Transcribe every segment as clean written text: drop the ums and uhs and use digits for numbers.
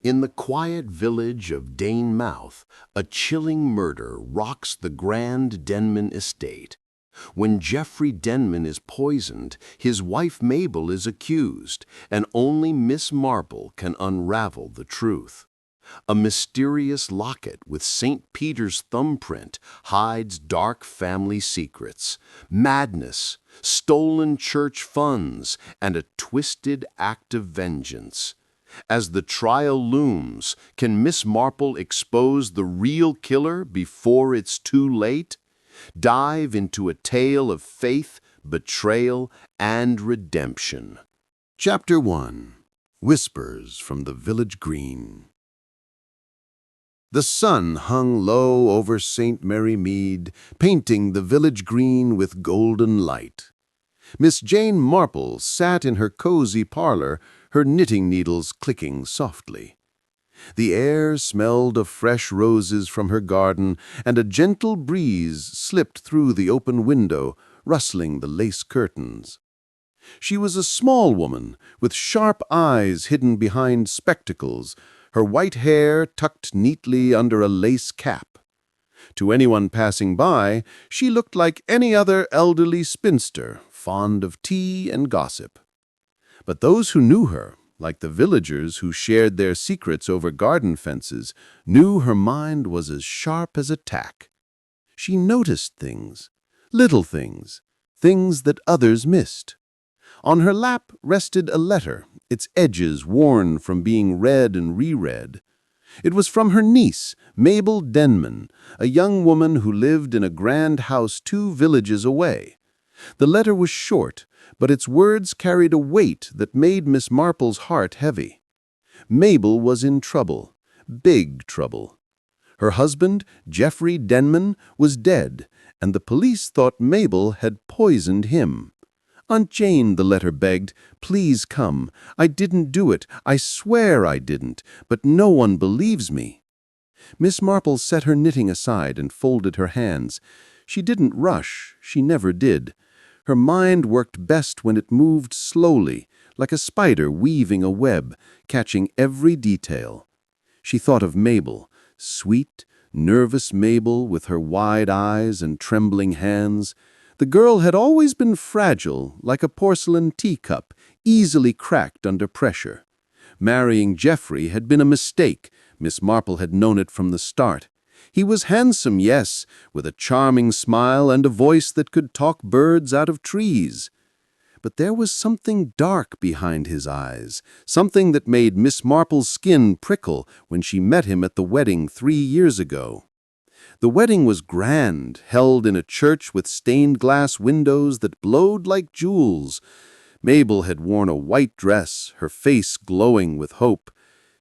In the quiet village of Danemouth, a chilling murder rocks the grand Denman estate. When Geoffrey Denman is poisoned, his wife Mabel is accused, and only Miss Marple can unravel the truth. A mysterious locket with St. Peter's thumbprint hides dark family secrets, madness, stolen church funds, and a twisted act of vengeance. As the trial looms, can Miss Marple expose the real killer before it's too late? Dive into a tale of faith, betrayal, and redemption. Chapter 1. Whispers from the Village Green. The sun hung low over St. Mary Mead, painting the village green with golden light. Miss Jane Marple sat in her cozy parlor, her knitting needles clicking softly. The air smelled of fresh roses from her garden, and a gentle breeze slipped through the open window, rustling the lace curtains. She was a small woman, with sharp eyes hidden behind spectacles, her white hair tucked neatly under a lace cap. To anyone passing by, she looked like any other elderly spinster, fond of tea and gossip. But those who knew her, like the villagers who shared their secrets over garden fences, knew her mind was as sharp as a tack. She noticed things, little things, things that others missed. On her lap rested a letter, its edges worn from being read and reread. It was from her niece, Mabel Denman, a young woman who lived in a grand house 2 villages away. The letter was short, but its words carried a weight that made Miss Marple's heart heavy. Mabel was in trouble, big trouble. Her husband, Geoffrey Denman, was dead, and the police thought Mabel had poisoned him. "Aunt Jane," the letter begged, "please come. I didn't do it. I swear I didn't, but no one believes me." Miss Marple set her knitting aside and folded her hands. She didn't rush. She never did. Her mind worked best when it moved slowly, like a spider weaving a web, catching every detail. She thought of Mabel, sweet, nervous Mabel with her wide eyes and trembling hands. The girl had always been fragile, like a porcelain teacup, easily cracked under pressure. Marrying Geoffrey had been a mistake. Miss Marple had known it from the start. He was handsome, yes, with a charming smile and a voice that could talk birds out of trees. But there was something dark behind his eyes, something that made Miss Marple's skin prickle when she met him at the wedding 3 years ago. The wedding was grand, held in a church with stained glass windows that glowed like jewels. Mabel had worn a white dress, her face glowing with hope.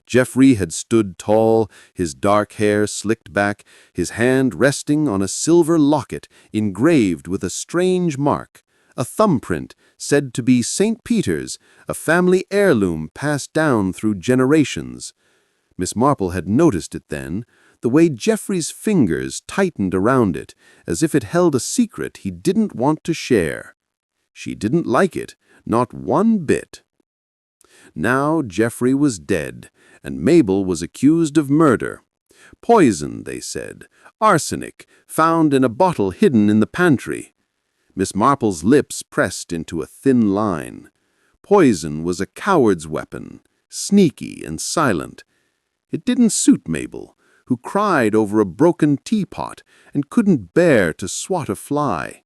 Geoffrey had stood tall, his dark hair slicked back, his hand resting on a silver locket engraved with a strange mark, a thumbprint said to be St. Peter's, a family heirloom passed down through generations. Miss Marple had noticed it then, the way Geoffrey's fingers tightened around it, as if it held a secret he didn't want to share. She didn't like it, not one bit. Now Geoffrey was dead, and Mabel was accused of murder. Poison, they said, arsenic, found in a bottle hidden in the pantry. Miss Marple's lips pressed into a thin line. Poison was a coward's weapon, sneaky and silent. It didn't suit Mabel, who cried over a broken teapot and couldn't bear to swat a fly.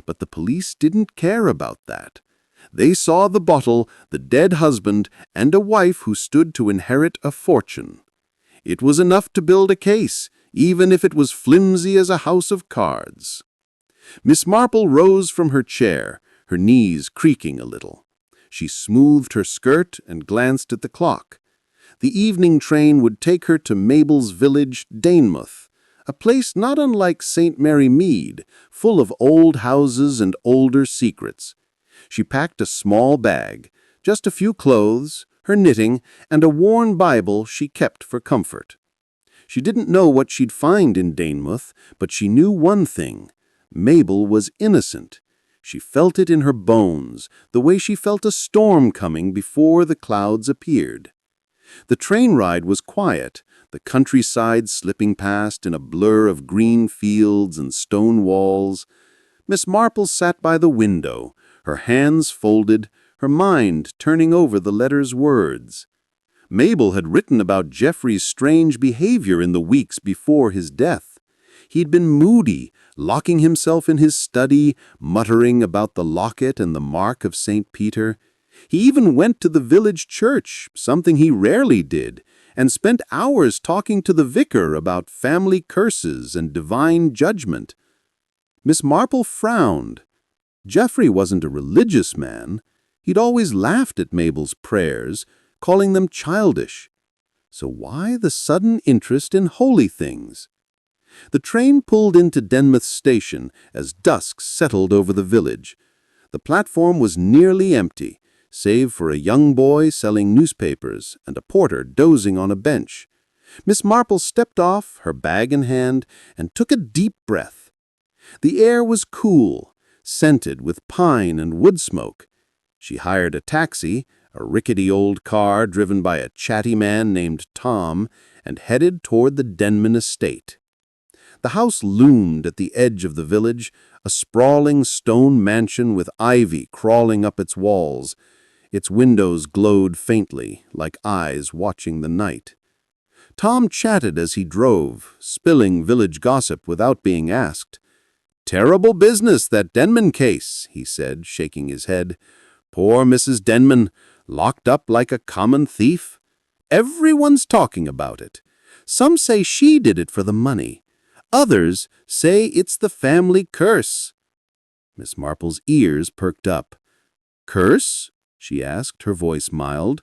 But the police didn't care about that. They saw the bottle, the dead husband, and a wife who stood to inherit a fortune. It was enough to build a case, even if it was flimsy as a house of cards. Miss Marple rose from her chair, her knees creaking a little. She smoothed her skirt and glanced at the clock. The evening train would take her to Mabel's village, Danemouth, a place not unlike St. Mary Mead, full of old houses and older secrets. She packed a small bag, just a few clothes, her knitting, and a worn Bible she kept for comfort. She didn't know what she'd find in Danemouth, but she knew one thing. Mabel was innocent. She felt it in her bones, the way she felt a storm coming before the clouds appeared. The train ride was quiet, the countryside slipping past in a blur of green fields and stone walls. Miss Marple sat by the window, her hands folded, her mind turning over the letter's words. Mabel had written about Geoffrey's strange behavior in the weeks before his death. He'd been moody, locking himself in his study, muttering about the locket and the mark of St. Peter. He even went to the village church, something he rarely did, and spent hours talking to the vicar about family curses and divine judgment. Miss Marple frowned. Geoffrey wasn't a religious man. He'd always laughed at Mabel's prayers, calling them childish. So why the sudden interest in holy things? The train pulled into Denmouth station as dusk settled over the village. The platform was nearly empty, save for a young boy selling newspapers and a porter dozing on a bench. Miss Marple stepped off, her bag in hand, and took a deep breath. The air was cool, scented with pine and wood smoke. She hired a taxi, a rickety old car driven by a chatty man named Tom, and headed toward the Denman estate. The house loomed at the edge of the village, a sprawling stone mansion with ivy crawling up its walls. Its windows glowed faintly, like eyes watching the night. Tom chatted as he drove, spilling village gossip without being asked. "Terrible business, that Denman case," he said, shaking his head. "Poor Mrs. Denman, locked up like a common thief. Everyone's talking about it. Some say she did it for the money. Others say it's the family curse." Miss Marple's ears perked up. "Curse?" she asked, her voice mild.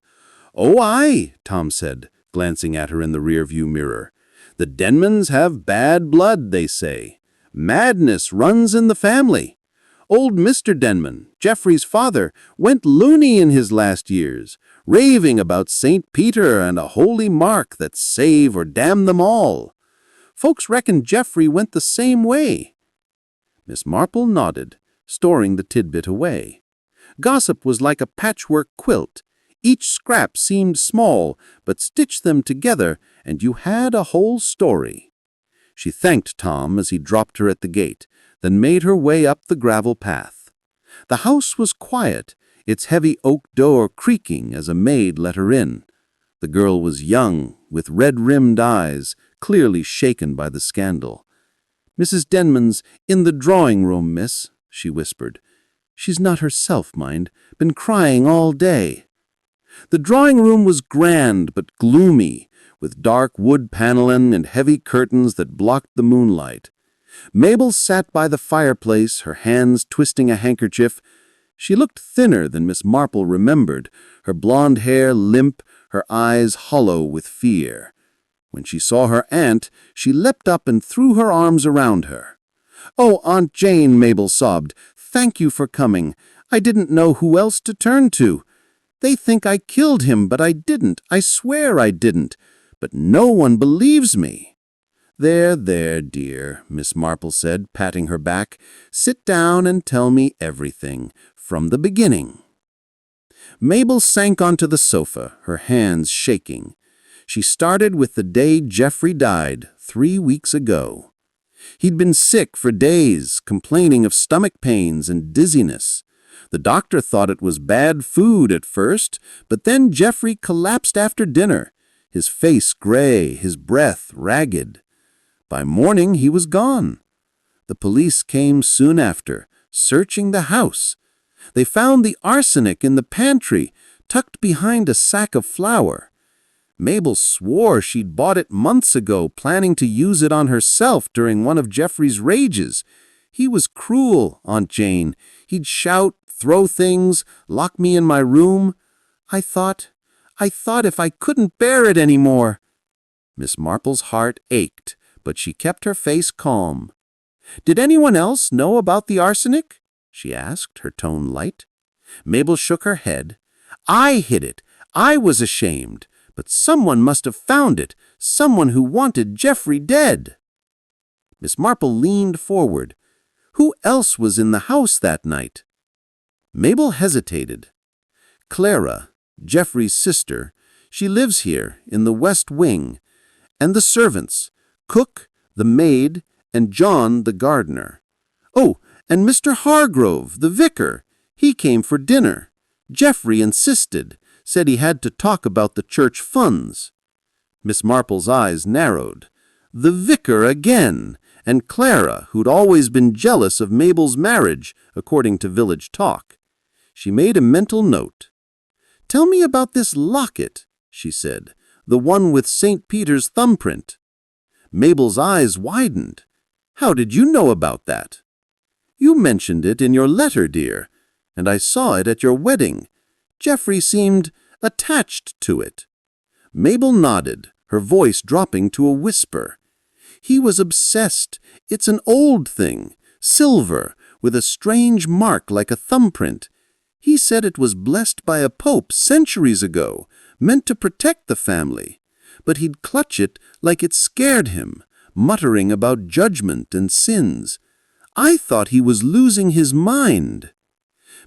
"Oh, aye," Tom said, glancing at her in the rearview mirror. "The Denmans have bad blood, they say. Madness runs in the family. Old Mr. Denman, Geoffrey's father, went loony in his last years, raving about St. Peter and a holy mark that save or damn them all. Folks reckon Geoffrey went the same way." Miss Marple nodded, storing the tidbit away. Gossip was like a patchwork quilt. Each scrap seemed small, but stitch them together, and you had a whole story. She thanked Tom as he dropped her at the gate, then made her way up the gravel path. The house was quiet, its heavy oak door creaking as a maid let her in. The girl was young, with red-rimmed eyes, clearly shaken by the scandal. "Mrs. Denman's in the drawing-room, miss," she whispered. "She's not herself, mind. Been crying all day." The drawing-room was grand but gloomy, with dark wood paneling and heavy curtains that blocked the moonlight. Mabel sat by the fireplace, her hands twisting a handkerchief. She looked thinner than Miss Marple remembered, her blonde hair limp, her eyes hollow with fear. When she saw her aunt, she leapt up and threw her arms around her. "Oh, Aunt Jane," Mabel sobbed, "thank you for coming. I didn't know who else to turn to. They think I killed him, but I didn't. I swear I didn't. But no one believes me." "There, there, dear," Miss Marple said, patting her back. "Sit down and tell me everything, from the beginning." Mabel sank onto the sofa, her hands shaking. She started with the day Geoffrey died, 3 weeks ago. He'd been sick for days, complaining of stomach pains and dizziness. The doctor thought it was bad food at first, but then Geoffrey collapsed after dinner, his face gray, his breath ragged. By morning he was gone. The police came soon after, searching the house. They found the arsenic in the pantry, tucked behind a sack of flour. Mabel swore she'd bought it months ago, planning to use it on herself during one of Geoffrey's rages. He was cruel, Aunt Jane. He'd shout, throw things, lock me in my room. I thought if I couldn't bear it anymore. Miss Marple's heart ached, but she kept her face calm. "Did anyone else know about the arsenic?" she asked, her tone light. Mabel shook her head. "I hid it. I was ashamed. But someone must have found it, someone who wanted Geoffrey dead." Miss Marple leaned forward. "Who else was in the house that night?" Mabel hesitated. Clara, Geoffrey's sister, She lives here, in the West Wing. And the servants, Cook, the maid, and John, the gardener. Oh, and Mr. Hargrove, the vicar. He came for dinner. Geoffrey insisted, said he had to talk about the church funds. Miss Marple's eyes narrowed. The vicar again, and Clara, who'd always been jealous of Mabel's marriage, according to village talk. She made a mental note. "Tell me about this locket," she said, "the one with St. Peter's thumbprint." Mabel's eyes widened. "How did you know about that?" "You mentioned it in your letter, dear, and I saw it at your wedding. Geoffrey seemed attached to it." Mabel nodded, her voice dropping to a whisper. "He was obsessed. It's an old thing, silver, with a strange mark like a thumbprint. He said it was blessed by a pope centuries ago, meant to protect the family. But he'd clutch it like it scared him, muttering about judgment and sins. I thought he was losing his mind."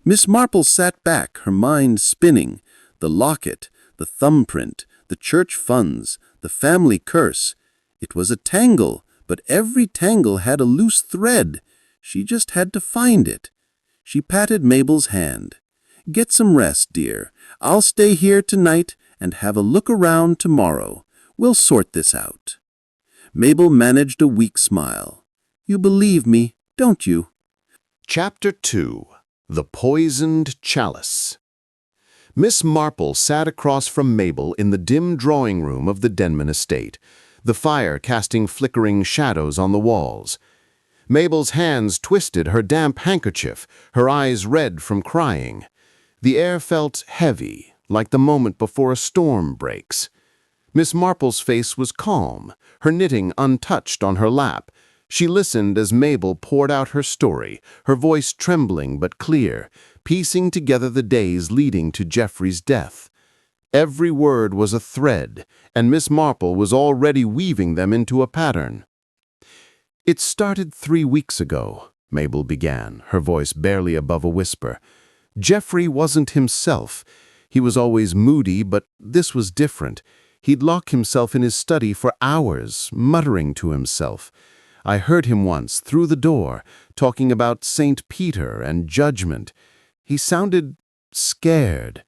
Miss Marple sat back, her mind spinning. The locket, the thumbprint, the church funds, the family curse. It was a tangle, but every tangle had a loose thread. She just had to find it. She patted Mabel's hand. "Get some rest, dear. I'll stay here tonight and have a look around tomorrow. We'll sort this out." Mabel managed a weak smile. "You believe me, don't you?" Chapter 2. The Poisoned Chalice. Miss Marple sat across from Mabel in the dim drawing room of the Denman estate, the fire casting flickering shadows on the walls. Mabel's hands twisted her damp handkerchief, her eyes red from crying. The air felt heavy, like the moment before a storm breaks. Miss Marple's face was calm, her knitting untouched on her lap. She listened as Mabel poured out her story, her voice trembling but clear, piecing together the days leading to Geoffrey's death. Every word was a thread, and Miss Marple was already weaving them into a pattern. "It started 3 weeks ago," Mabel began, her voice barely above a whisper. "Geoffrey wasn't himself. He was always moody, but this was different. He'd lock himself in his study for hours, muttering to himself. I heard him once, through the door, talking about St. Peter and judgment. He sounded scared."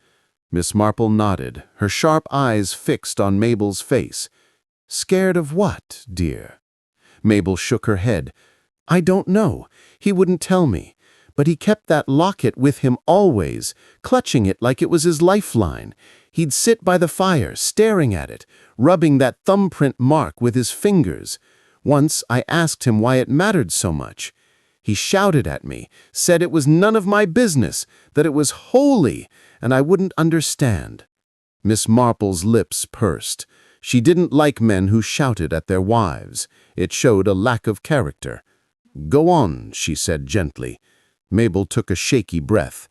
Miss Marple nodded, her sharp eyes fixed on Mabel's face. "Scared of what, dear?" Mabel shook her head. "I don't know. He wouldn't tell me. But he kept that locket with him always, clutching it like it was his lifeline. He'd sit by the fire, staring at it, rubbing that thumbprint mark with his fingers. Once I asked him why it mattered so much. He shouted at me, said it was none of my business, that it was holy, and I wouldn't understand." Miss Marple's lips pursed. She didn't like men who shouted at their wives. It showed a lack of character. "Go on," she said gently. Mabel took a shaky breath.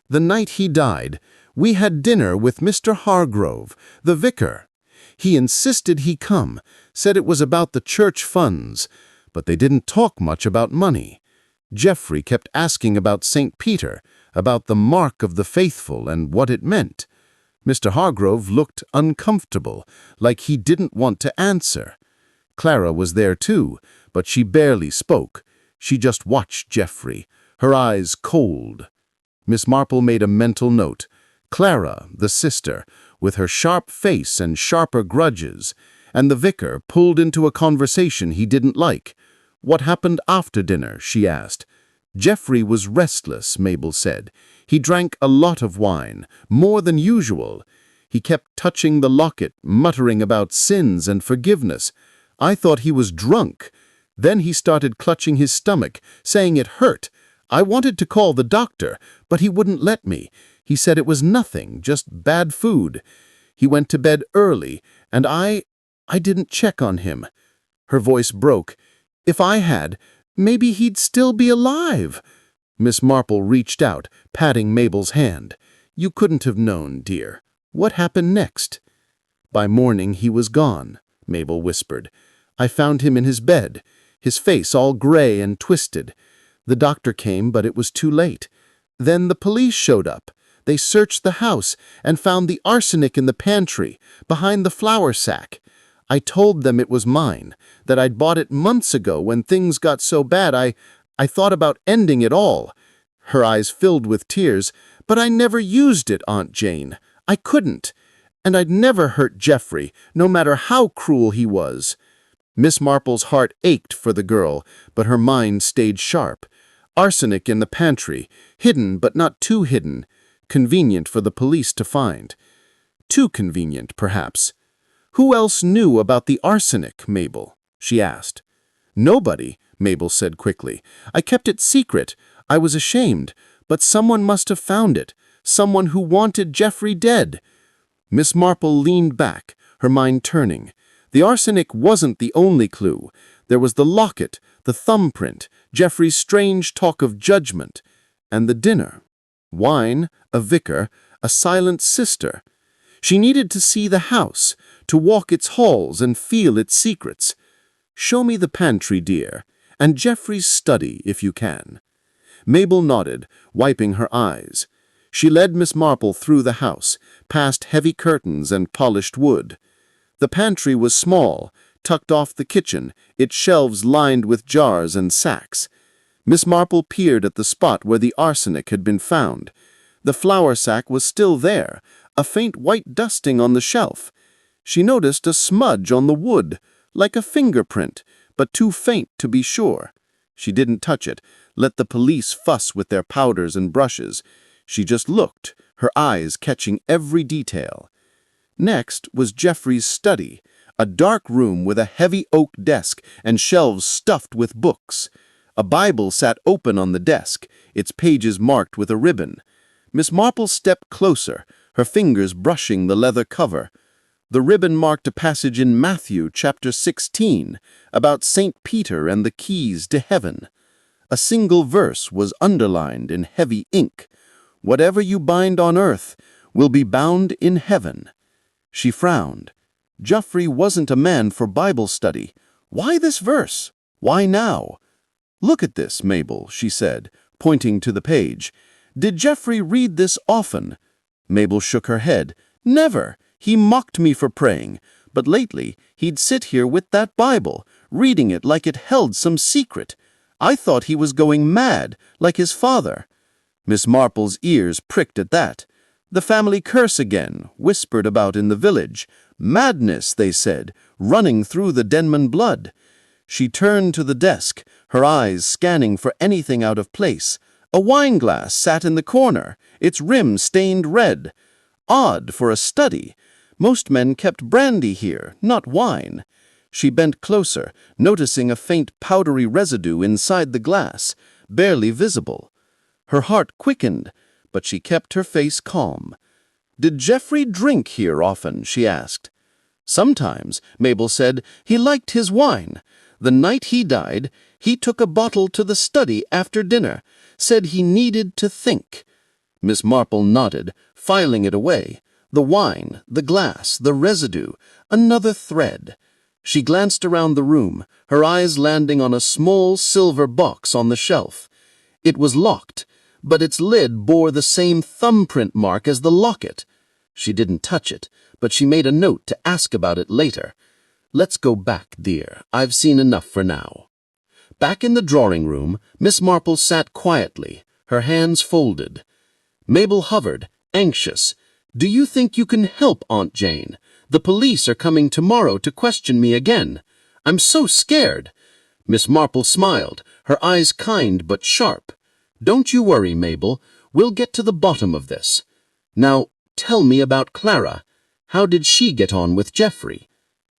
"The night he died, we had dinner with Mr. Hargrove, the vicar. He insisted he come, said it was about the church funds, but they didn't talk much about money. Geoffrey kept asking about St. Peter, about the mark of the faithful and what it meant. Mr. Hargrove looked uncomfortable, like he didn't want to answer. Clara was there too, but she barely spoke. She just watched Geoffrey, her eyes cold. Miss Marple made a mental note. Clara, the sister, with her sharp face and sharper grudges, and the vicar pulled into a conversation he didn't like. "What happened after dinner?" she asked. "Geoffrey was restless," Mabel said. "He drank a lot of wine, more than usual. He kept touching the locket, muttering about sins and forgiveness. I thought he was drunk. Then he started clutching his stomach, saying it hurt. I wanted to call the doctor, but he wouldn't let me. He said it was nothing, just bad food. He went to bed early, and I didn't check on him." Her voice broke. "If I had, maybe he'd still be alive." Miss Marple reached out, patting Mabel's hand. "You couldn't have known, dear. What happened next?" "By morning he was gone," Mabel whispered. "I found him in his bed, his face all gray and twisted. The doctor came, but it was too late. Then the police showed up. They searched the house and found the arsenic in the pantry, behind the flour sack. I told them it was mine, that I'd bought it months ago when things got so bad I thought about ending it all." Her eyes filled with tears. "But I never used it, Aunt Jane. I couldn't. And I'd never hurt Geoffrey, no matter how cruel he was." Miss Marple's heart ached for the girl, but her mind stayed sharp. Arsenic in the pantry, hidden but not too hidden, convenient for the police to find. Too convenient, perhaps. "Who else knew about the arsenic, Mabel?" she asked. "Nobody," Mabel said quickly. "I kept it secret. I was ashamed, but someone must have found it. Someone who wanted Geoffrey dead." Miss Marple leaned back, her mind turning. The arsenic wasn't the only clue. There was the locket, the thumbprint, Geoffrey's strange talk of judgment, and the dinner. Wine, a vicar, a silent sister. She needed to see the house, to walk its halls and feel its secrets. "Show me the pantry, dear, and Geoffrey's study, if you can." Mabel nodded, wiping her eyes. She led Miss Marple through the house, past heavy curtains and polished wood. The pantry was small, tucked off the kitchen, its shelves lined with jars and sacks. Miss Marple peered at the spot where the arsenic had been found. The flour sack was still there, a faint white dusting on the shelf. She noticed a smudge on the wood, like a fingerprint, but too faint to be sure. She didn't touch it, let the police fuss with their powders and brushes. She just looked, her eyes catching every detail. Next was Geoffrey's study, a dark room with a heavy oak desk and shelves stuffed with books. A Bible sat open on the desk, its pages marked with a ribbon. Miss Marple stepped closer, her fingers brushing the leather cover. The ribbon marked a passage in Matthew chapter 16 about St. Peter and the keys to heaven. A single verse was underlined in heavy ink. "Whatever you bind on earth will be bound in heaven." She frowned. Geoffrey wasn't a man for Bible study. Why this verse? Why now? "Look at this, Mabel," she said, pointing to the page. "Did Geoffrey read this often?" Mabel shook her head. "Never. He mocked me for praying, but lately he'd sit here with that Bible, reading it like it held some secret. I thought he was going mad, like his father." Miss Marple's ears pricked at that. "The family curse again, whispered about in the village. Madness, they said, running through the Denman blood." She turned to the desk, her eyes scanning for anything out of place. A wineglass sat in the corner, its rim stained red. Odd for a study. Most men kept brandy here, not wine. She bent closer, noticing a faint powdery residue inside the glass, barely visible. Her heart quickened, but she kept her face calm. "Did Geoffrey drink here often?" she asked. "Sometimes," Mabel said. "He liked his wine. The night he died, he took a bottle to the study after dinner, said he needed to think." Miss Marple nodded, filing it away. The wine, the glass, the residue, another thread. She glanced around the room, her eyes landing on a small silver box on the shelf. It was locked, but its lid bore the same thumbprint mark as the locket. She didn't touch it, but she made a note to ask about it later. "Let's go back, dear. I've seen enough for now." Back in the drawing room, Miss Marple sat quietly, her hands folded. Mabel hovered, anxious. "Do you think you can help, Aunt Jane? The police are coming tomorrow to question me again. I'm so scared." Miss Marple smiled, her eyes kind but sharp. "Don't you worry, Mabel. We'll get to the bottom of this. Now, tell me about Clara. How did she get on with Geoffrey?"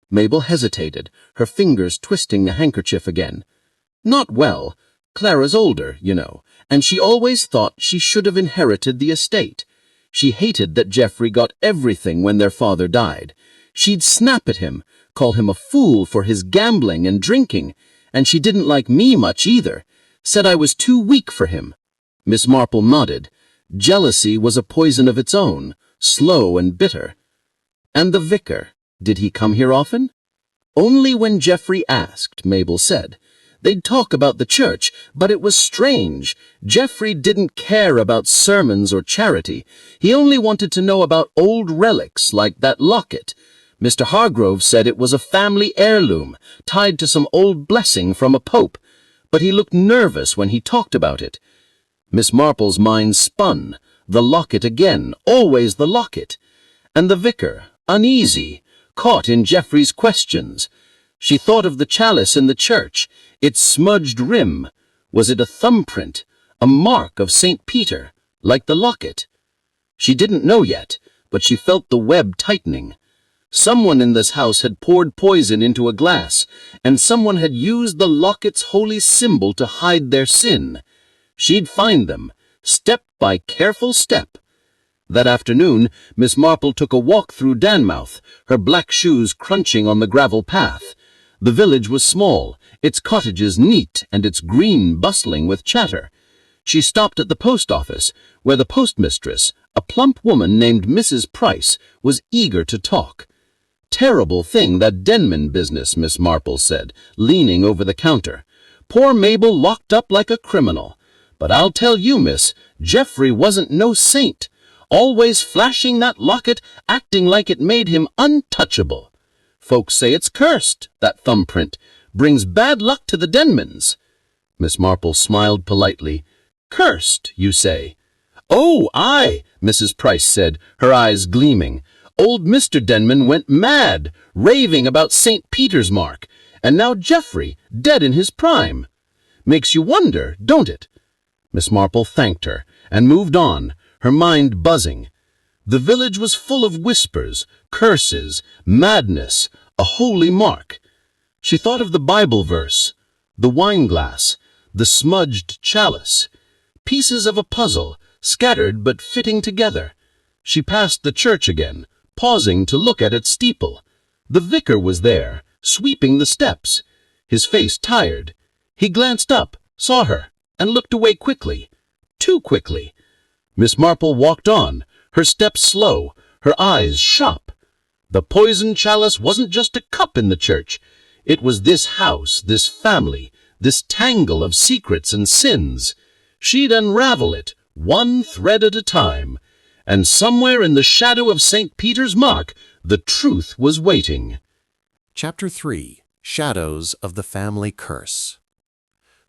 Mabel hesitated, her fingers twisting the handkerchief again. "Not well. Clara's older, you know, and she always thought she should have inherited the estate. She hated that Geoffrey got everything when their father died. She'd snap at him, call him a fool for his gambling and drinking, and she didn't like me much either, said I was too weak for him." Miss Marple nodded. Jealousy was a poison of its own, slow and bitter. "And the vicar, did he come here often?" "Only when Geoffrey asked," Mabel said. They'd talk about the church, but it was strange. Geoffrey didn't care about sermons or charity. He only wanted to know about old relics like that locket. Mr. Hargrove said it was a family heirloom, tied to some old blessing from a pope, but he looked nervous when he talked about it. Miss Marple's mind spun. The locket again, always the locket. And the vicar, uneasy, caught in Geoffrey's questions. She thought of the chalice in the church, its smudged rim. Was it a thumbprint, a mark of St. Peter, like the locket? She didn't know yet, but she felt the web tightening. Someone in this house had poured poison into a glass, and someone had used the locket's holy symbol to hide their sin. She'd find them, step by careful step. That afternoon, Miss Marple took a walk through Danmouth, her black shoes crunching on the gravel path. The village was small, its cottages neat and its green bustling with chatter. She stopped at the post office, where the postmistress, a plump woman named Mrs. Price, was eager to talk. Terrible thing, that Denman business, Miss Marple said, leaning over the counter. Poor Mabel locked up like a criminal. But I'll tell you, miss, Geoffrey wasn't no saint. Always flashing that locket, acting like it made him untouchable. Folks say it's cursed, that thumbprint. Brings bad luck to the Denmans. Miss Marple smiled politely. Cursed, you say? Oh, aye, Mrs. Price said, her eyes gleaming. Old Mr. Denman went mad, raving about St. Peter's mark, and now Geoffrey, dead in his prime. Makes you wonder, don't it? Miss Marple thanked her, and moved on, her mind buzzing. The village was full of whispers, curses, madness, a holy mark. She thought of the Bible verse, the wineglass, the smudged chalice, pieces of a puzzle, scattered but fitting together. She passed the church again, pausing to look at its steeple. The vicar was there, sweeping the steps, his face tired. He glanced up, saw her, and looked away quickly, too quickly. Miss Marple walked on, her steps slow, her eyes sharp. The poisoned chalice wasn't just a cup in the church. It was this house, this family, this tangle of secrets and sins. She'd unravel it, one thread at a time. And somewhere in the shadow of St. Peter's mark, the truth was waiting. Chapter 3. Shadows of the Family Curse.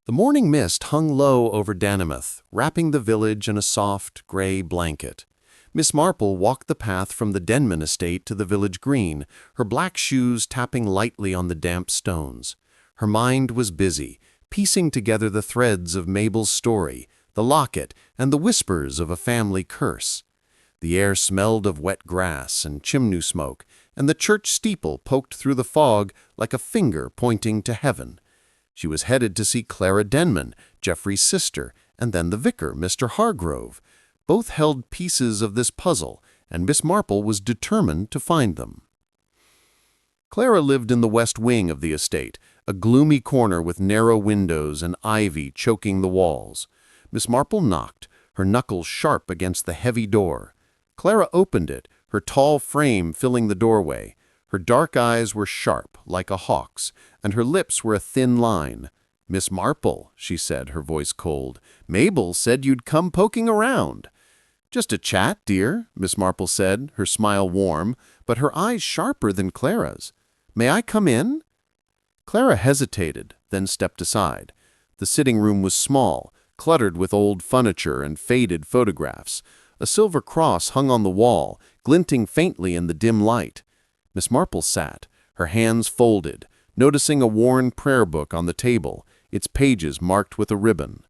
The morning mist hung low over Danmouth, wrapping the village in a soft, gray blanket. Miss Marple walked the path from the Denman estate to the village green, her black shoes tapping lightly on the damp stones. Her mind was busy, piecing together the threads of Mabel's story, the locket, and the whispers of a family curse. The air smelled of wet grass and chimney smoke, and the church steeple poked through the fog like a finger pointing to heaven. She was headed to see Clara Denman, Geoffrey's sister, and then the vicar, Mr. Hargrove. Both held pieces of this puzzle, and Miss Marple was determined to find them. Clara lived in the west wing of the estate, a gloomy corner with narrow windows and ivy choking the walls. Miss Marple knocked, her knuckles sharp against the heavy door. Clara opened it, her tall frame filling the doorway. Her dark eyes were sharp, like a hawk's, and her lips were a thin line. "Miss Marple," she said, her voice cold, "Mabel said you'd come poking around." "Just a chat, dear," Miss Marple said, her smile warm, but her eyes sharper than Clara's. "May I come in?" Clara hesitated, then stepped aside. The sitting room was small, cluttered with old furniture and faded photographs. A silver cross hung on the wall, glinting faintly in the dim light. Miss Marple sat, her hands folded, noticing a worn prayer book on the table, its pages marked with a ribbon.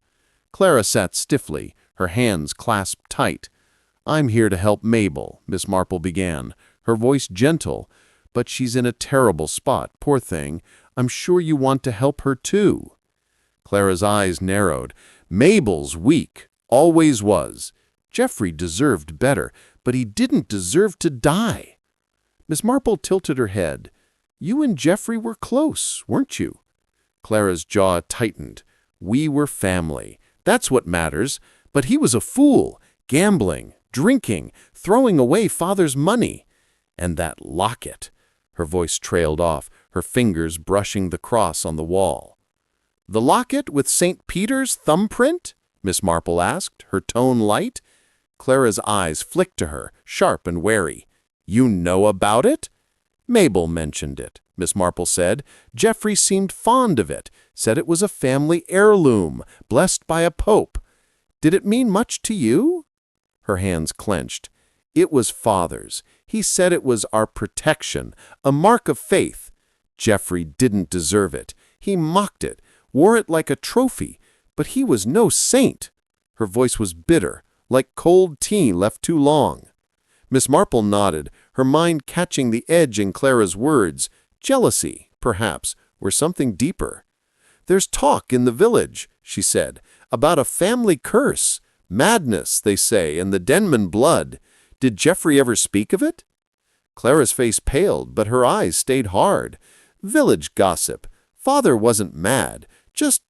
Clara sat stiffly, her hands clasped tight. "I'm here to help Mabel," Miss Marple began, her voice gentle. "But she's in a terrible spot, poor thing. I'm sure you want to help her too." Clara's eyes narrowed. "Mabel's weak, always was. Geoffrey deserved better, but he didn't deserve to die." Miss Marple tilted her head. "You and Geoffrey were close, weren't you?" Clara's jaw tightened. "We were family. That's what matters. But he was a fool, gambling, drinking, throwing away Father's money. And that locket." Her voice trailed off, her fingers brushing the cross on the wall. "The locket with St. Peter's thumbprint?" Miss Marple asked, her tone light. Clara's eyes flicked to her, sharp and wary. "You know about it?" "Mabel mentioned it," Miss Marple said. "Geoffrey seemed fond of it, said it was a family heirloom, blessed by a pope. Did it mean much to you?" Her hands clenched. "It was Father's. He said it was our protection, a mark of faith. Geoffrey didn't deserve it. He mocked it, wore it like a trophy, but he was no saint." Her voice was bitter, like cold tea left too long. Miss Marple nodded, her mind catching the edge in Clara's words. Jealousy, perhaps, or something deeper. "There's talk in the village," she said, "about a family curse. Madness, they say, and the Denman blood. Did Geoffrey ever speak of it?" Clara's face paled, but her eyes stayed hard. "Village gossip. Father wasn't mad, just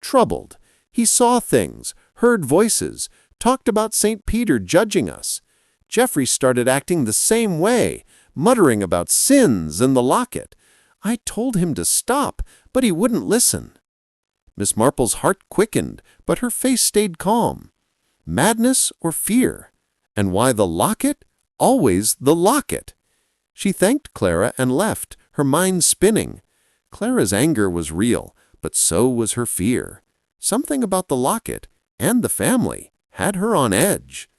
troubled. He saw things, heard voices, talked about St. Peter judging us. Geoffrey started acting the same way, muttering about sins and the locket. I told him to stop, but he wouldn't listen." Miss Marple's heart quickened, but her face stayed calm. Madness or fear? And why the locket? Always the locket. She thanked Clara and left, her mind spinning. Clara's anger was real, but so was her fear. Something about the locket and the family had her on edge.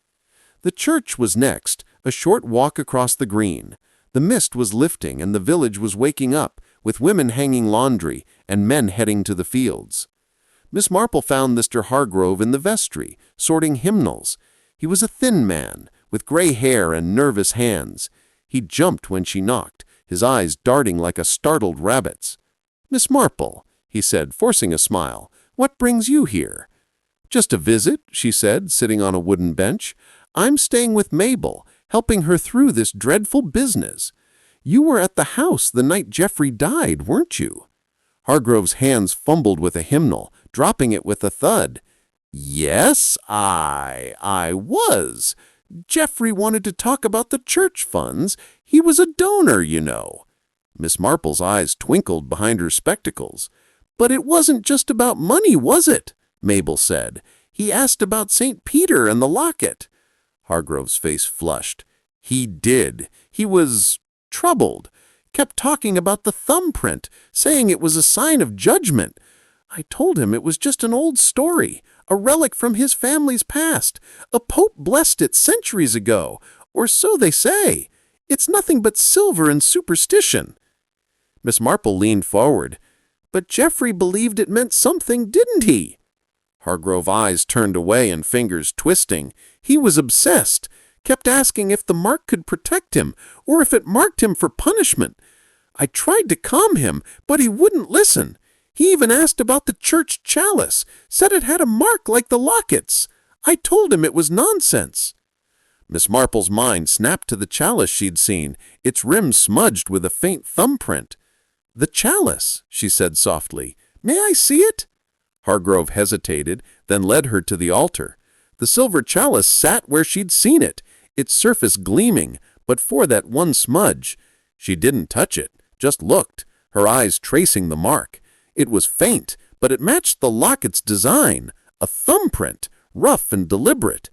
The church was next, a short walk across the green. The mist was lifting and the village was waking up, with women hanging laundry and men heading to the fields. Miss Marple found Mr. Hargrove in the vestry, sorting hymnals. He was a thin man, with gray hair and nervous hands. He jumped when she knocked, his eyes darting like a startled rabbit's. "Miss Marple," he said, forcing a smile, "what brings you here?" "Just a visit," she said, sitting on a wooden bench. "I'm staying with Mabel, helping her through this dreadful business. You were at the house the night Geoffrey died, weren't you?" Hargrove's hands fumbled with a hymnal, dropping it with a thud. "Yes, I was. Geoffrey wanted to talk about the church funds. He was a donor, you know." Miss Marple's eyes twinkled behind her spectacles. "But it wasn't just about money, was it?" Mabel said. "He asked about St. Peter and the locket." Hargrove's face flushed. "He did. He was troubled. Kept talking about the thumbprint, saying it was a sign of judgment. I told him it was just an old story, a relic from his family's past. A pope blessed it centuries ago, or so they say. It's nothing but silver and superstition." Miss Marple leaned forward. "But Geoffrey believed it meant something, didn't he?" Hargrove's eyes turned away and fingers twisting. "He was obsessed. Kept asking if the mark could protect him, or if it marked him for punishment. I tried to calm him, but he wouldn't listen. He even asked about the church chalice, said it had a mark like the lockets. I told him it was nonsense." Miss Marple's mind snapped to the chalice she'd seen, its rim smudged with a faint thumbprint. "The chalice," she said softly. "May I see it?" Hargrove hesitated, then led her to the altar. The silver chalice sat where she'd seen it, its surface gleaming, but for that one smudge. She didn't touch it, just looked, her eyes tracing the mark. It was faint, but it matched the locket's design, a thumbprint, rough and deliberate.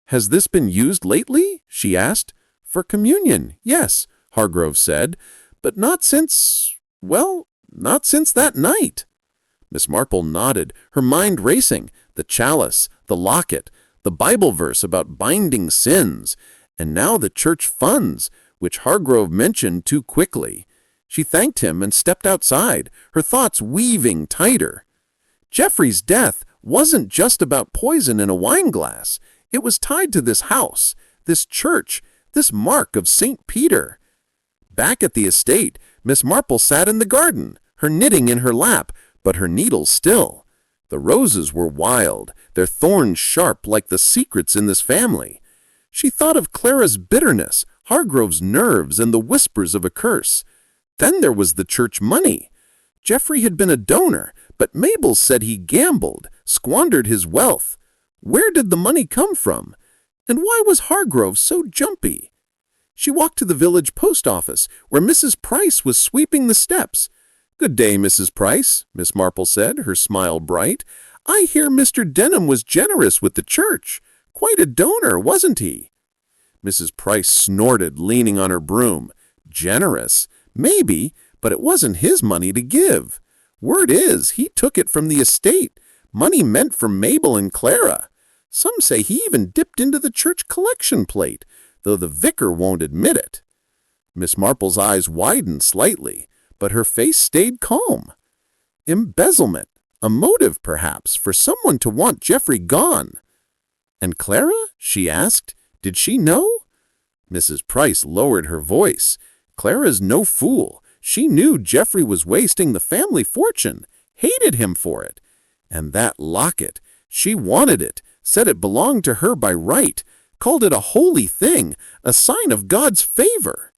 "Has this been used lately?" she asked. "For communion, yes," Hargrove said, "but not since that night." Miss Marple nodded, her mind racing. The chalice, the locket, the Bible verse about binding sins, and now the church funds, which Hargrove mentioned too quickly. She thanked him and stepped outside, her thoughts weaving tighter. Geoffrey's death wasn't just about poison in a wineglass. It was tied to this house, this church, this mark of St. Peter. Back at the estate, Miss Marple sat in the garden, her knitting in her lap, but her needle still. The roses were wild, their thorns sharp like the secrets in this family. She thought of Clara's bitterness, Hargrove's nerves, and the whispers of a curse. Then there was the church money. Geoffrey had been a donor, but Mabel said he gambled, squandered his wealth. Where did the money come from? And why was Hargrove so jumpy? She walked to the village post office, where Mrs. Price was sweeping the steps. "Good day, Mrs. Price," Miss Marple said, her smile bright. "I hear Mr. Denham was generous with the church. Quite a donor, wasn't he?" Mrs. Price snorted, leaning on her broom. Generous? Maybe, but it wasn't his money to give. Word is, he took it from the estate, money meant for Mabel and Clara. Some say he even dipped into the church collection plate, though the vicar won't admit it. Miss Marple's eyes widened slightly, but her face stayed calm. Embezzlement, a motive perhaps, for someone to want Geoffrey gone. "And Clara?" she asked. "Did she know?" Mrs. Price lowered her voice. "Clara's no fool. She knew Geoffrey was wasting the family fortune, hated him for it. And that locket, she wanted it, said it belonged to her by right, called it a holy thing, a sign of God's favor."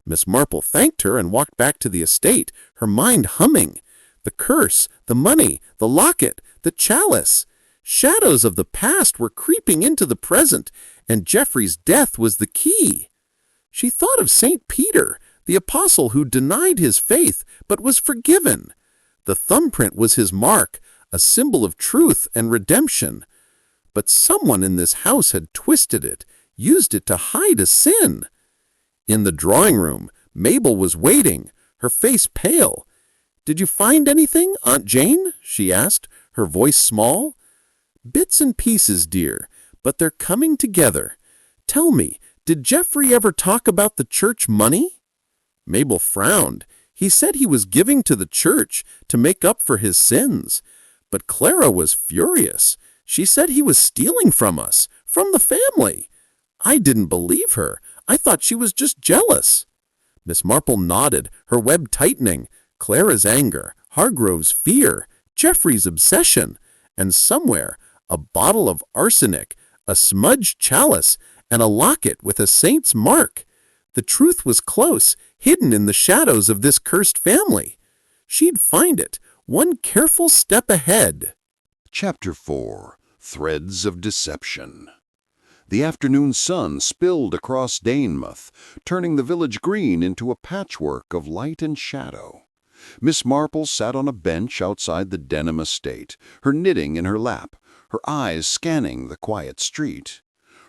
Miss Marple thanked her and walked back to the estate, her mind humming. The curse, the money, the locket, the chalice. Shadows of the past were creeping into the present, and Geoffrey's death was the key. She thought of St. Peter, the apostle who denied his faith but was forgiven. The thumbprint was his mark, a symbol of truth and redemption. But someone in this house had twisted it, used it to hide a sin. In the drawing room, Mabel was waiting, her face pale. "Did you find anything, Aunt Jane?" she asked, her voice small. "Bits and pieces, dear, but they're coming together. Tell me, did Geoffrey ever talk about the church money?" Mabel frowned. He said he was giving to the church to make up for his sins. But Clara was furious. She said he was stealing from us, from the family. I didn't believe her. I thought she was just jealous. Miss Marple nodded, her web tightening. Clara's anger, Hargrove's fear, Geoffrey's obsession, and somewhere a bottle of arsenic, a smudged chalice, and a locket with a saint's mark. The truth was close, hidden in the shadows of this cursed family. She'd find it, one careful step ahead. Chapter 4. Threads of Deception. The afternoon sun spilled across Danemouth, turning the village green into a patchwork of light and shadow. Miss Marple sat on a bench outside the Denham estate, her knitting in her lap, her eyes scanning the quiet street.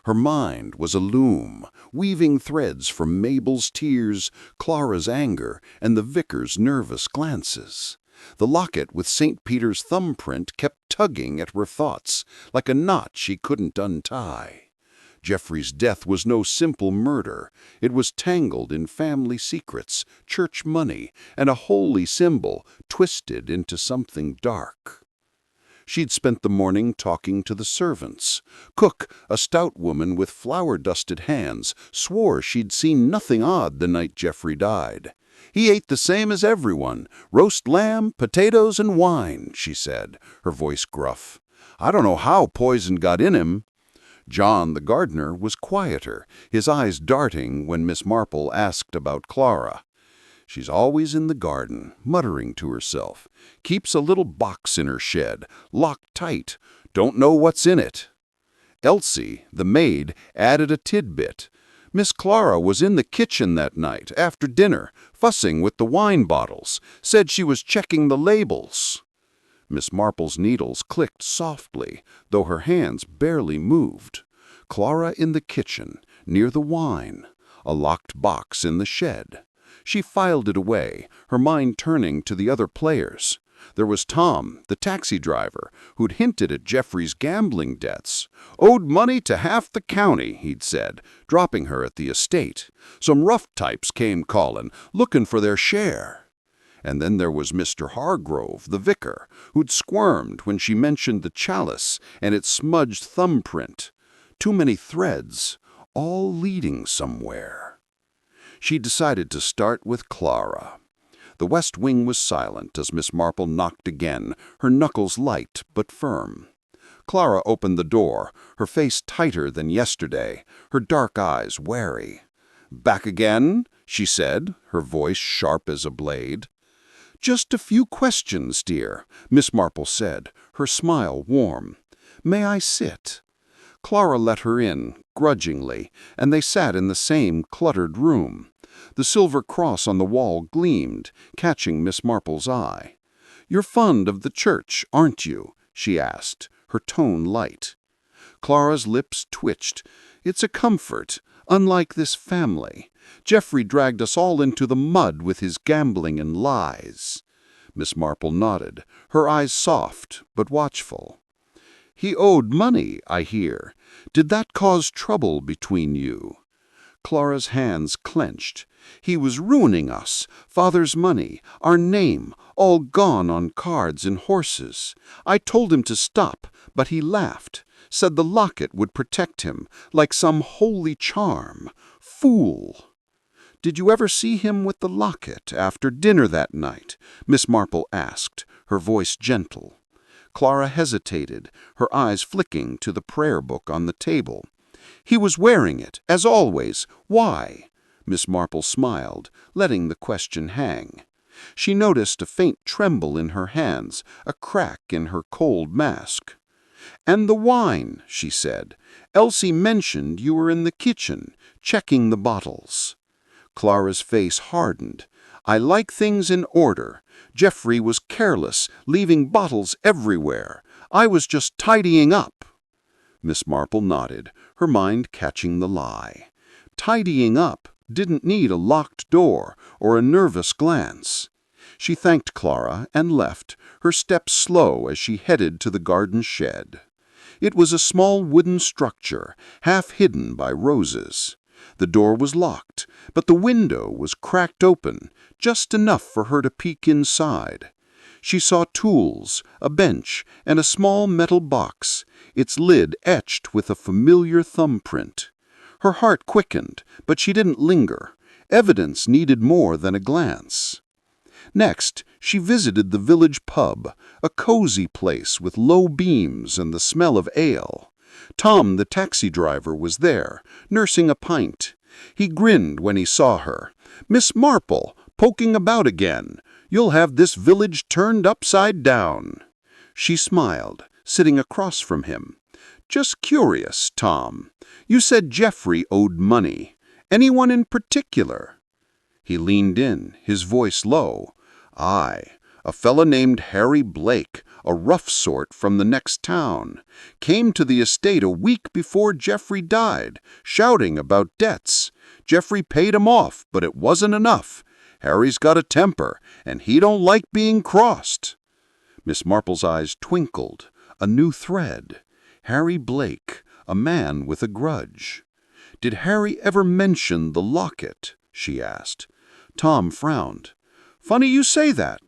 Her mind was a loom, weaving threads from Mabel's tears, Clara's anger, and the vicar's nervous glances. The locket with St. Peter's thumbprint kept tugging at her thoughts, like a knot she couldn't untie. Geoffrey's death was no simple murder. It was tangled in family secrets, church money, and a holy symbol twisted into something dark. She'd spent the morning talking to the servants. Cook, a stout woman with flour-dusted hands, swore she'd seen nothing odd the night Geoffrey died. "He ate the same as everyone, roast lamb, potatoes, and wine," she said, her voice gruff. "I don't know how poison got in him." John, the gardener, was quieter, his eyes darting when Miss Marple asked about Clara. "She's always in the garden, muttering to herself. Keeps a little box in her shed, locked tight. Don't know what's in it." Elsie, the maid, added a tidbit. "Miss Clara was in the kitchen that night, after dinner, fussing with the wine bottles. Said she was checking the labels." Miss Marple's needles clicked softly, though her hands barely moved. Clara in the kitchen, near the wine. A locked box in the shed. She filed it away, her mind turning to the other players. There was Tom, the taxi driver, who'd hinted at Geoffrey's gambling debts. "Owed money to half the county," he'd said, dropping her at the estate. "Some rough types came calling, looking for their share." And then there was Mr. Hargrove, the vicar, who'd squirmed when she mentioned the chalice and its smudged thumbprint. Too many threads, all leading somewhere. She decided to start with Clara. The west wing was silent as Miss Marple knocked again, her knuckles light but firm. Clara opened the door, her face tighter than yesterday, her dark eyes wary. "Back again?" she said, her voice sharp as a blade. "Just a few questions, dear," Miss Marple said, her smile warm. "May I sit?" Clara let her in, grudgingly, and they sat in the same cluttered room. The silver cross on the wall gleamed, catching Miss Marple's eye. "You're fond of the church, aren't you?" she asked, her tone light. Clara's lips twitched. "It's a comfort, unlike this family. Geoffrey dragged us all into the mud with his gambling and lies." Miss Marple nodded, her eyes soft but watchful. "He owed money, I hear. Did that cause trouble between you?" Clara's hands clenched. "He was ruining us. Father's money, our name, all gone on cards and horses. I told him to stop, but he laughed, said the locket would protect him, like some holy charm. Fool!" "Did you ever see him with the locket after dinner that night?" Miss Marple asked, her voice gentle. Clara hesitated, her eyes flicking to the prayer book on the table. "He was wearing it, as always. Why?" Miss Marple smiled, letting the question hang. She noticed a faint tremble in her hands, a crack in her cold mask. "And the wine," she said. "Elsie mentioned you were in the kitchen, checking the bottles." Clara's face hardened. "I like things in order. Geoffrey was careless, leaving bottles everywhere. I was just tidying up." Miss Marple nodded, her mind catching the lie. Tidying up didn't need a locked door or a nervous glance. She thanked Clara and left, her steps slow as she headed to the garden shed. It was a small wooden structure, half hidden by roses. The door was locked, but the window was cracked open, just enough for her to peek inside. She saw tools, a bench, and a small metal box, its lid etched with a familiar thumbprint. Her heart quickened, but she didn't linger. Evidence needed more than a glance. Next, she visited the village pub, a cozy place with low beams and the smell of ale. Tom, the taxi driver, was there, nursing a pint. He grinned when he saw her. "Miss Marple, poking about again. You'll have this village turned upside down." She smiled, sitting across from him. "Just curious, Tom. You said Geoffrey owed money. Anyone in particular?" He leaned in, his voice low. "Aye, a fella named Harry Blake, a rough sort from the next town. Came to the estate a week before Geoffrey died, shouting about debts. Geoffrey paid him off, but it wasn't enough. Harry's got a temper, and he don't like being crossed." Miss Marple's eyes twinkled. A new thread. Harry Blake, a man with a grudge. "Did Harry ever mention the locket?" she asked. Tom frowned. "Funny you say that.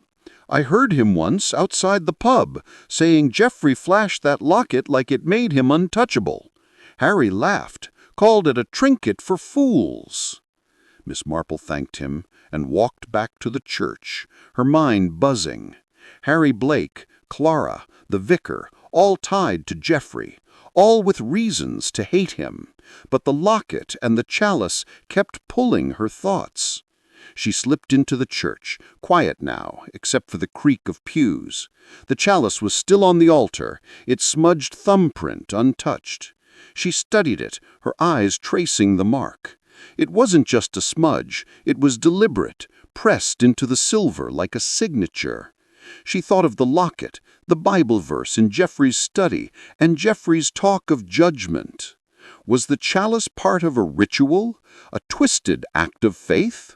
I heard him once outside the pub, saying Geoffrey flashed that locket like it made him untouchable. Harry laughed, called it a trinket for fools." Miss Marple thanked him and walked back to the church, her mind buzzing. Harry Blake, Clara, the vicar, all tied to Geoffrey, all with reasons to hate him. But the locket and the chalice kept pulling her thoughts. She slipped into the church, quiet now, except for the creak of pews. The chalice was still on the altar, its smudged thumbprint untouched. She studied it, her eyes tracing the mark. It wasn't just a smudge, it was deliberate, pressed into the silver like a signature. She thought of the locket, the Bible verse in Geoffrey's study, and Geoffrey's talk of judgment. Was the chalice part of a ritual, a twisted act of faith?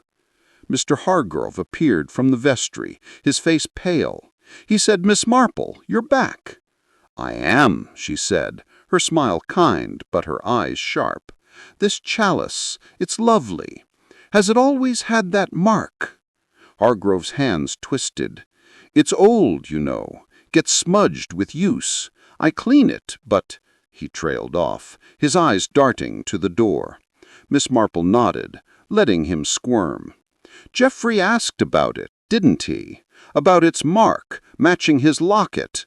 Mr. Hargrove appeared from the vestry, his face pale. He said, "Miss Marple, you're back." "I am," she said, her smile kind, but her eyes sharp. "This chalice, it's lovely. Has it always had that mark?" Hargrove's hands twisted. "It's old, you know, gets smudged with use. I clean it, but—" He trailed off, his eyes darting to the door. Miss Marple nodded, letting him squirm. "Geoffrey asked about it, didn't he? About its mark, matching his locket."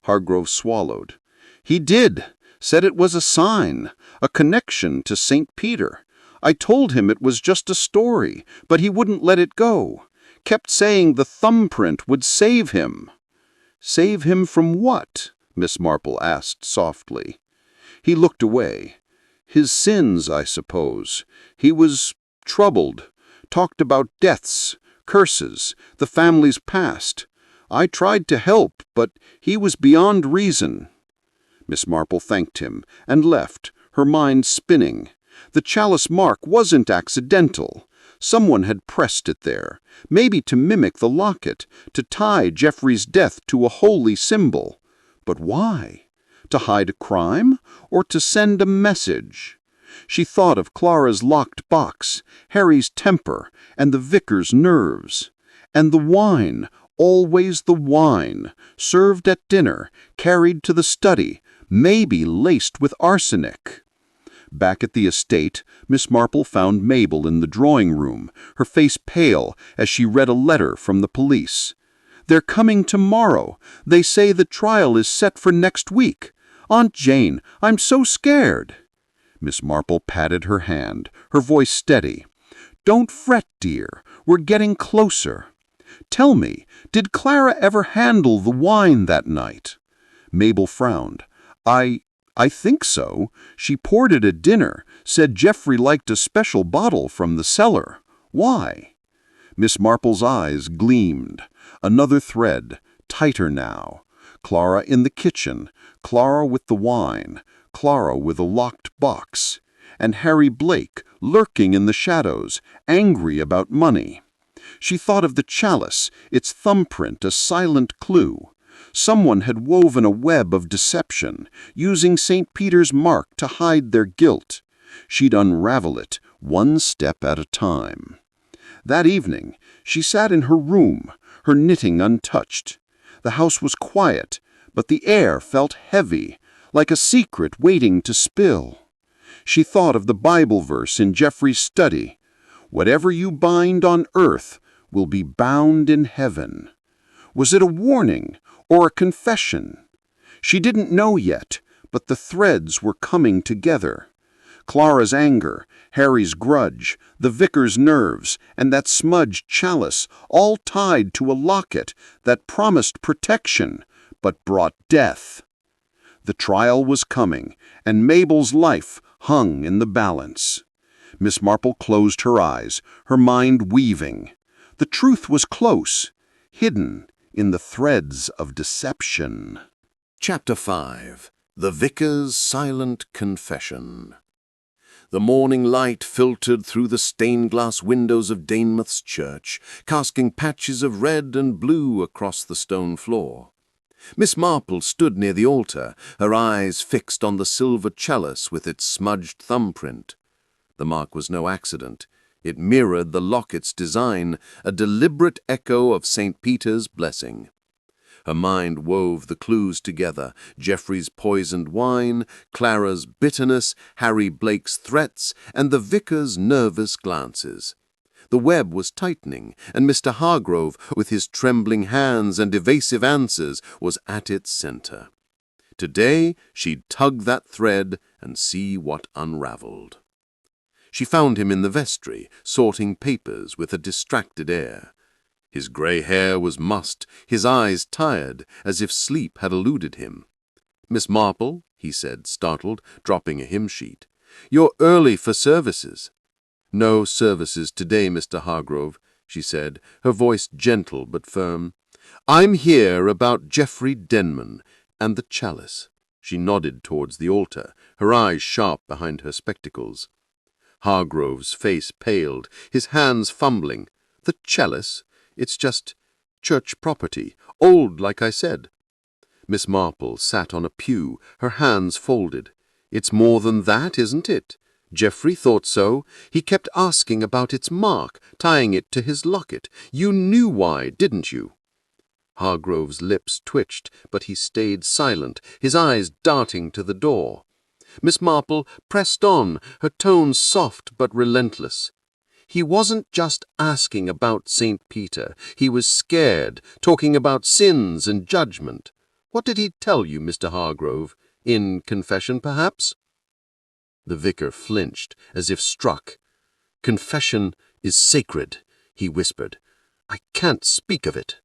Hargrove swallowed. "He did. Said it was a sign, a connection to St. Peter. I told him it was just a story, but he wouldn't let it go. Kept saying the thumbprint would save him." "Save him from what?" Miss Marple asked softly. He looked away. "His sins, I suppose. He was troubled. talked about deaths, curses, the family's past. I tried to help, but he was beyond reason." Miss Marple thanked him and left, her mind spinning. The chalice mark wasn't accidental. Someone had pressed it there, maybe to mimic the locket, to tie Geoffrey's death to a holy symbol. But why? To hide a crime, or to send a message? She thought of Clara's locked box, Harry's temper, and the vicar's nerves. And the wine, always the wine, served at dinner, carried to the study, maybe laced with arsenic. Back at the estate, Miss Marple found Mabel in the drawing-room, her face pale as she read a letter from the police. "They're coming tomorrow. They say the trial is set for next week. Aunt Jane, I'm so scared." Miss Marple patted her hand, her voice steady. "Don't fret, dear. We're getting closer. Tell me, did Clara ever handle the wine that night?" Mabel frowned. I think so. She poured it at dinner, said Geoffrey liked a special bottle from the cellar. Why?" Miss Marple's eyes gleamed. Another thread, tighter now. Clara in the kitchen, Clara with the wine, Clara with a locked box, and Harry Blake lurking in the shadows, angry about money. She thought of the chalice, its thumbprint a silent clue. Someone had woven a web of deception, using St. Peter's mark to hide their guilt. She'd unravel it, one step at a time. That evening, she sat in her room, her knitting untouched. The house was quiet, but the air felt heavy, like a secret waiting to spill. She thought of the Bible verse in Geoffrey's study, "Whatever you bind on earth will be bound in heaven." Was it a warning or a confession? She didn't know yet, but the threads were coming together. Clara's anger, Harry's grudge, the vicar's nerves, and that smudged chalice, all tied to a locket that promised protection, but brought death. The trial was coming, and Mabel's life hung in the balance. Miss Marple closed her eyes, her mind weaving. The truth was close, hidden in the threads of deception. Chapter 5. The Vicar's Silent Confession. The morning light filtered through the stained-glass windows of Danemouth's church, casting patches of red and blue across the stone floor. Miss Marple stood near the altar, her eyes fixed on the silver chalice with its smudged thumbprint. The mark was no accident. It mirrored the locket's design, a deliberate echo of St. Peter's blessing. Her mind wove the clues together, Geoffrey's poisoned wine, Clara's bitterness, Harry Blake's threats, and the vicar's nervous glances. The web was tightening, and Mr. Hargrove, with his trembling hands and evasive answers, was at its center. Today she'd tug that thread and see what unraveled. She found him in the vestry, sorting papers with a distracted air. His grey hair was mussed, his eyes tired, as if sleep had eluded him. "Miss Marple," he said, startled, dropping a hymn sheet, "you're early for services." "No services today, Mr. Hargrove," she said, her voice gentle but firm. "I'm here about Geoffrey Denman and the chalice." She nodded towards the altar, her eyes sharp behind her spectacles. Hargrove's face paled, his hands fumbling. "The chalice? It's just church property, old like I said." Miss Marple sat on a pew, her hands folded. "It's more than that, isn't it? Geoffrey thought so. He kept asking about its mark, tying it to his locket. You knew why, didn't you?" Hargrove's lips twitched, but he stayed silent, his eyes darting to the door. Miss Marple pressed on, her tone soft but relentless. "He wasn't just asking about St. Peter. He was scared, talking about sins and judgment. What did he tell you, Mr. Hargrove? In confession, perhaps?" The vicar flinched, as if struck. "Confession is sacred," he whispered. "I can't speak of it."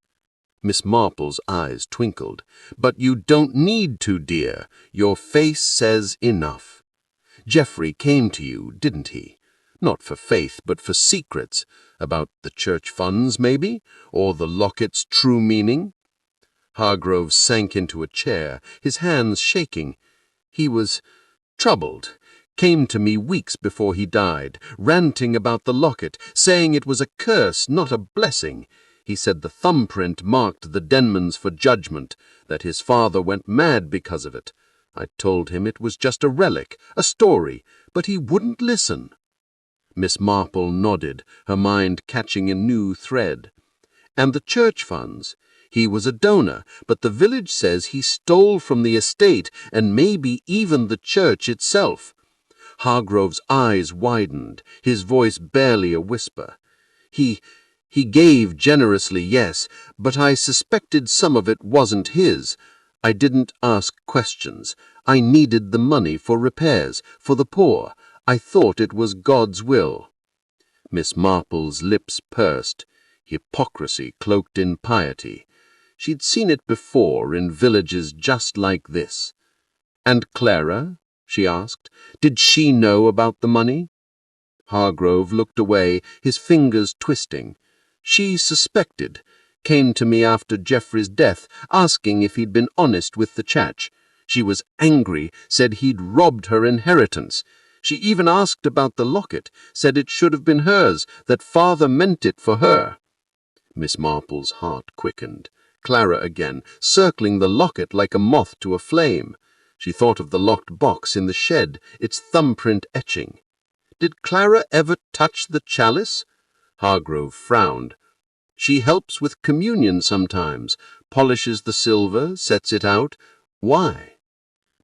Miss Marple's eyes twinkled. "But you don't need to, dear. Your face says enough. Geoffrey came to you, didn't he? Not for faith, but for secrets. About the church funds, maybe? Or the locket's true meaning? Hargrove sank into a chair, his hands shaking. He was troubled. Came to me weeks before he died, ranting about the locket, saying it was a curse, not a blessing. He said the thumbprint marked the Denmans for judgment, that his father went mad because of it. I told him it was just a relic, a story, but he wouldn't listen. Miss Marple nodded, her mind catching a new thread. And the church funds? He was a donor, but the village says he stole from the estate and maybe even the church itself. Hargrove's eyes widened, his voice barely a whisper. He gave generously, yes, but I suspected some of it wasn't his. I didn't ask questions. I needed the money for repairs, for the poor. I thought it was God's will. Miss Marple's lips pursed, hypocrisy cloaked in piety. She'd seen it before in villages just like this. And Clara? She asked. Did she know about the money? Hargrove looked away, his fingers twisting. She suspected. Came to me after Geoffrey's death, asking if he'd been honest with the chach. She was angry, said he'd robbed her inheritance. She even asked about the locket, said it should have been hers, that father meant it for her. Miss Marple's heart quickened. Clara again, circling the locket like a moth to a flame. She thought of the locked box in the shed, its thumbprint etching. Did Clara ever touch the chalice? Hargrove frowned. She helps with communion sometimes, polishes the silver, sets it out. Why?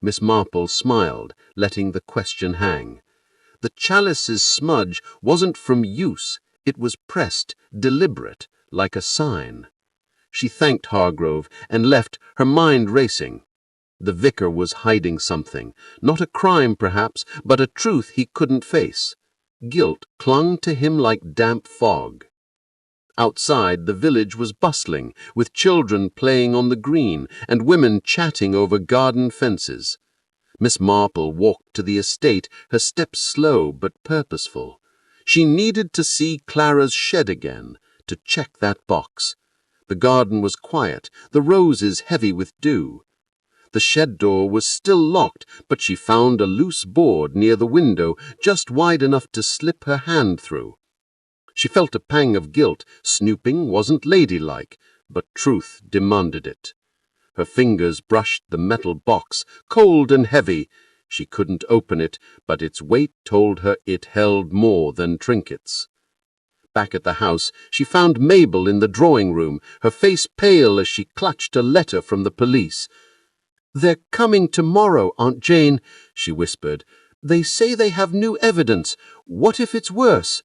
Miss Marple smiled, letting the question hang. The chalice's smudge wasn't from use. It was pressed, deliberate, like a sign. She thanked Hargrove and left, her mind racing. The vicar was hiding something, not a crime perhaps, but a truth he couldn't face. Guilt clung to him like damp fog. Outside, the village was bustling, with children playing on the green and women chatting over garden fences. Miss Marple walked to the estate, her steps slow but purposeful. She needed to see Clara's shed again, to check that box. The garden was quiet, the roses heavy with dew. The shed door was still locked, but she found a loose board near the window, just wide enough to slip her hand through. She felt a pang of guilt. Snooping wasn't ladylike, but truth demanded it. Her fingers brushed the metal box, cold and heavy. She couldn't open it, but its weight told her it held more than trinkets. Back at the house, she found Mabel in the drawing-room, her face pale as she clutched a letter from the police. "They're coming tomorrow, Aunt Jane," she whispered. "They say they have new evidence. What if it's worse?"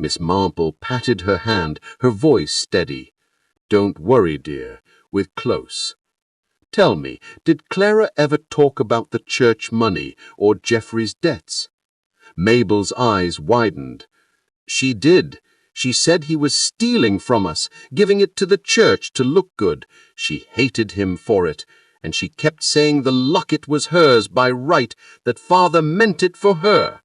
Miss Marple patted her hand, her voice steady. "Don't worry, dear. We're close. Tell me, did Clara ever talk about the church money or Geoffrey's debts?" Mabel's eyes widened. "She did. She said he was stealing from us, giving it to the church to look good. She hated him for it, and she kept saying the locket was hers by right, that father meant it for her."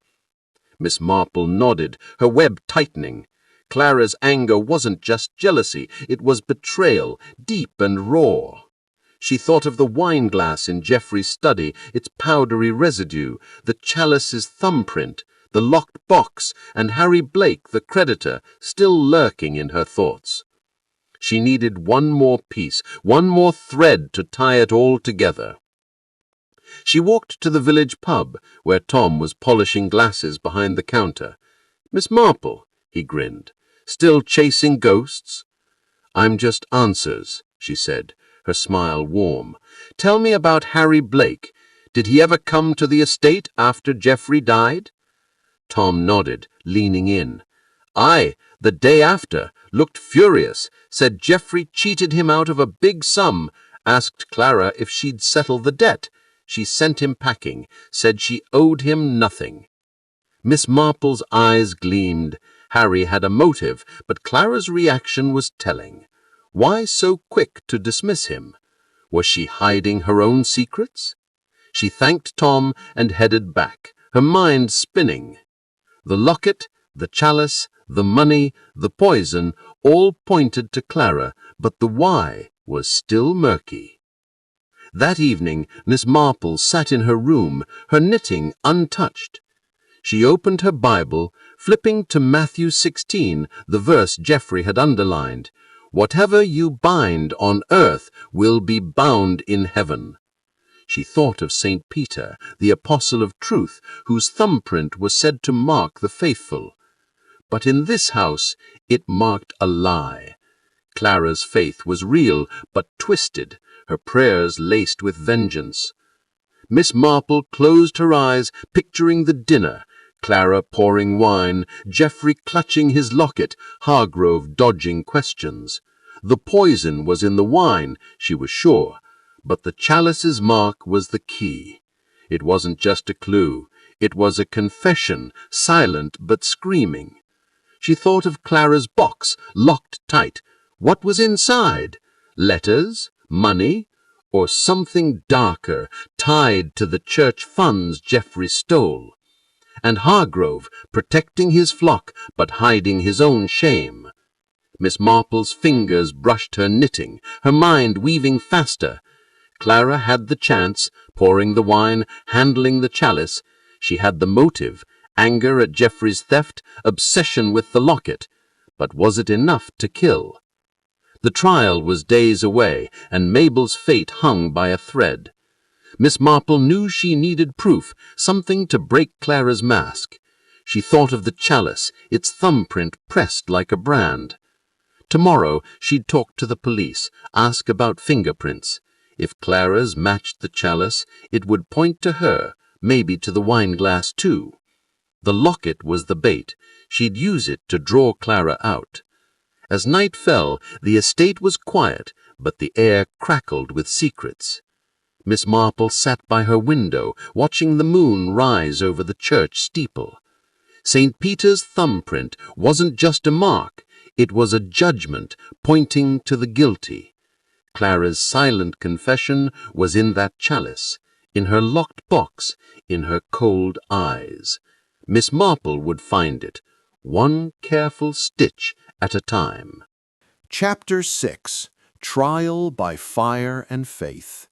Miss Marple nodded, her web tightening. Clara's anger wasn't just jealousy, it was betrayal, deep and raw. She thought of the wine-glass in Geoffrey's study, its powdery residue, the chalice's thumbprint, the locked box, and Harry Blake, the creditor, still lurking in her thoughts. She needed one more piece, one more thread to tie it all together. She walked to the village pub, where Tom was polishing glasses behind the counter. "Miss Marple," he grinned, "still chasing ghosts?" "I'm just answers," she said, her smile warm. "Tell me about Harry Blake. Did he ever come to the estate after Geoffrey died?" Tom nodded, leaning in. "Aye, the day after. Looked furious. Said Geoffrey cheated him out of a big sum. Asked Clara if she'd settle the debt. She sent him packing. Said she owed him nothing." Miss Marple's eyes gleamed. Harry had a motive, but Clara's reaction was telling. Why so quick to dismiss him? Was she hiding her own secrets? She thanked Tom and headed back, her mind spinning. The locket, the chalice, the money, the poison, all pointed to Clara, but the why was still murky. That evening, Miss Marple sat in her room, her knitting untouched. She opened her Bible, flipping to Matthew 16, the verse Geoffrey had underlined. Whatever you bind on earth will be bound in heaven. She thought of St. Peter, the apostle of truth, whose thumbprint was said to mark the faithful. But in this house it marked a lie. Clara's faith was real, but twisted, her prayers laced with vengeance. Miss Marple closed her eyes, picturing the dinner, Clara pouring wine, Geoffrey clutching his locket, Hargrove dodging questions. The poison was in the wine, she was sure, but the chalice's mark was the key. It wasn't just a clue, it was a confession, silent but screaming. She thought of Clara's box, locked tight. What was inside? Letters? Money? Or something darker, tied to the church funds Geoffrey stole? And Hargrove, protecting his flock, but hiding his own shame. Miss Marple's fingers brushed her knitting, her mind weaving faster. Clara had the chance, pouring the wine, handling the chalice. She had the motive, anger at Geoffrey's theft, obsession with the locket. But was it enough to kill? The trial was days away, and Mabel's fate hung by a thread. Miss Marple knew she needed proof, something to break Clara's mask. She thought of the chalice, its thumbprint pressed like a brand. Tomorrow she'd talk to the police, ask about fingerprints. If Clara's matched the chalice, it would point to her, maybe to the wineglass too. The locket was the bait. She'd use it to draw Clara out. As night fell, the estate was quiet, but the air crackled with secrets. Miss Marple sat by her window, watching the moon rise over the church steeple. St. Peter's thumbprint wasn't just a mark, it was a judgment pointing to the guilty. Clara's silent confession was in that chalice, in her locked box, in her cold eyes. Miss Marple would find it, one careful stitch at a time. Chapter 6. Trial by Fire and Faith.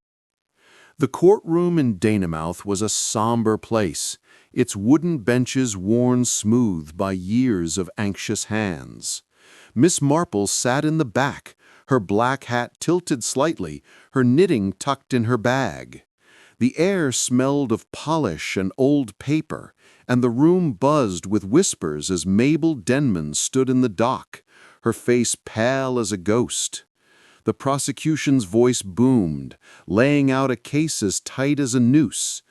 The courtroom in Danamouth was a somber place, its wooden benches worn smooth by years of anxious hands. Miss Marple sat in the back, her black hat tilted slightly, her knitting tucked in her bag. The air smelled of polish and old paper, and the room buzzed with whispers as Mabel Denman stood in the dock, her face pale as a ghost. The prosecution's voice boomed, laying out a case as tight as a noose.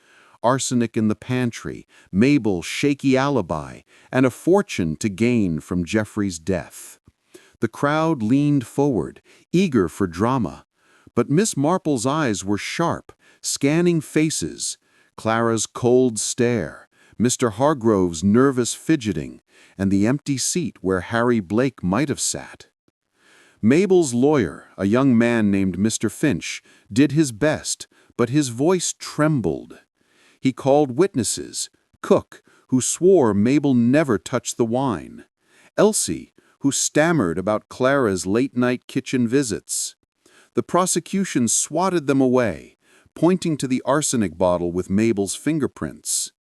Arsenic in the pantry, Mabel's shaky alibi, and a fortune to gain from Geoffrey's death. The crowd leaned forward, eager for drama. But Miss Marple's eyes were sharp, scanning faces, Clara's cold stare, Mr. Hargrove's nervous fidgeting, and the empty seat where Harry Blake might have sat. Mabel's lawyer, a young man named Mr. Finch, did his best, but his voice trembled. He called witnesses, Cook, who swore Mabel never touched the wine, Elsie, who stammered about Clara's late-night kitchen visits. The prosecution swatted them away, pointing to the arsenic bottle with Mabel's fingerprints.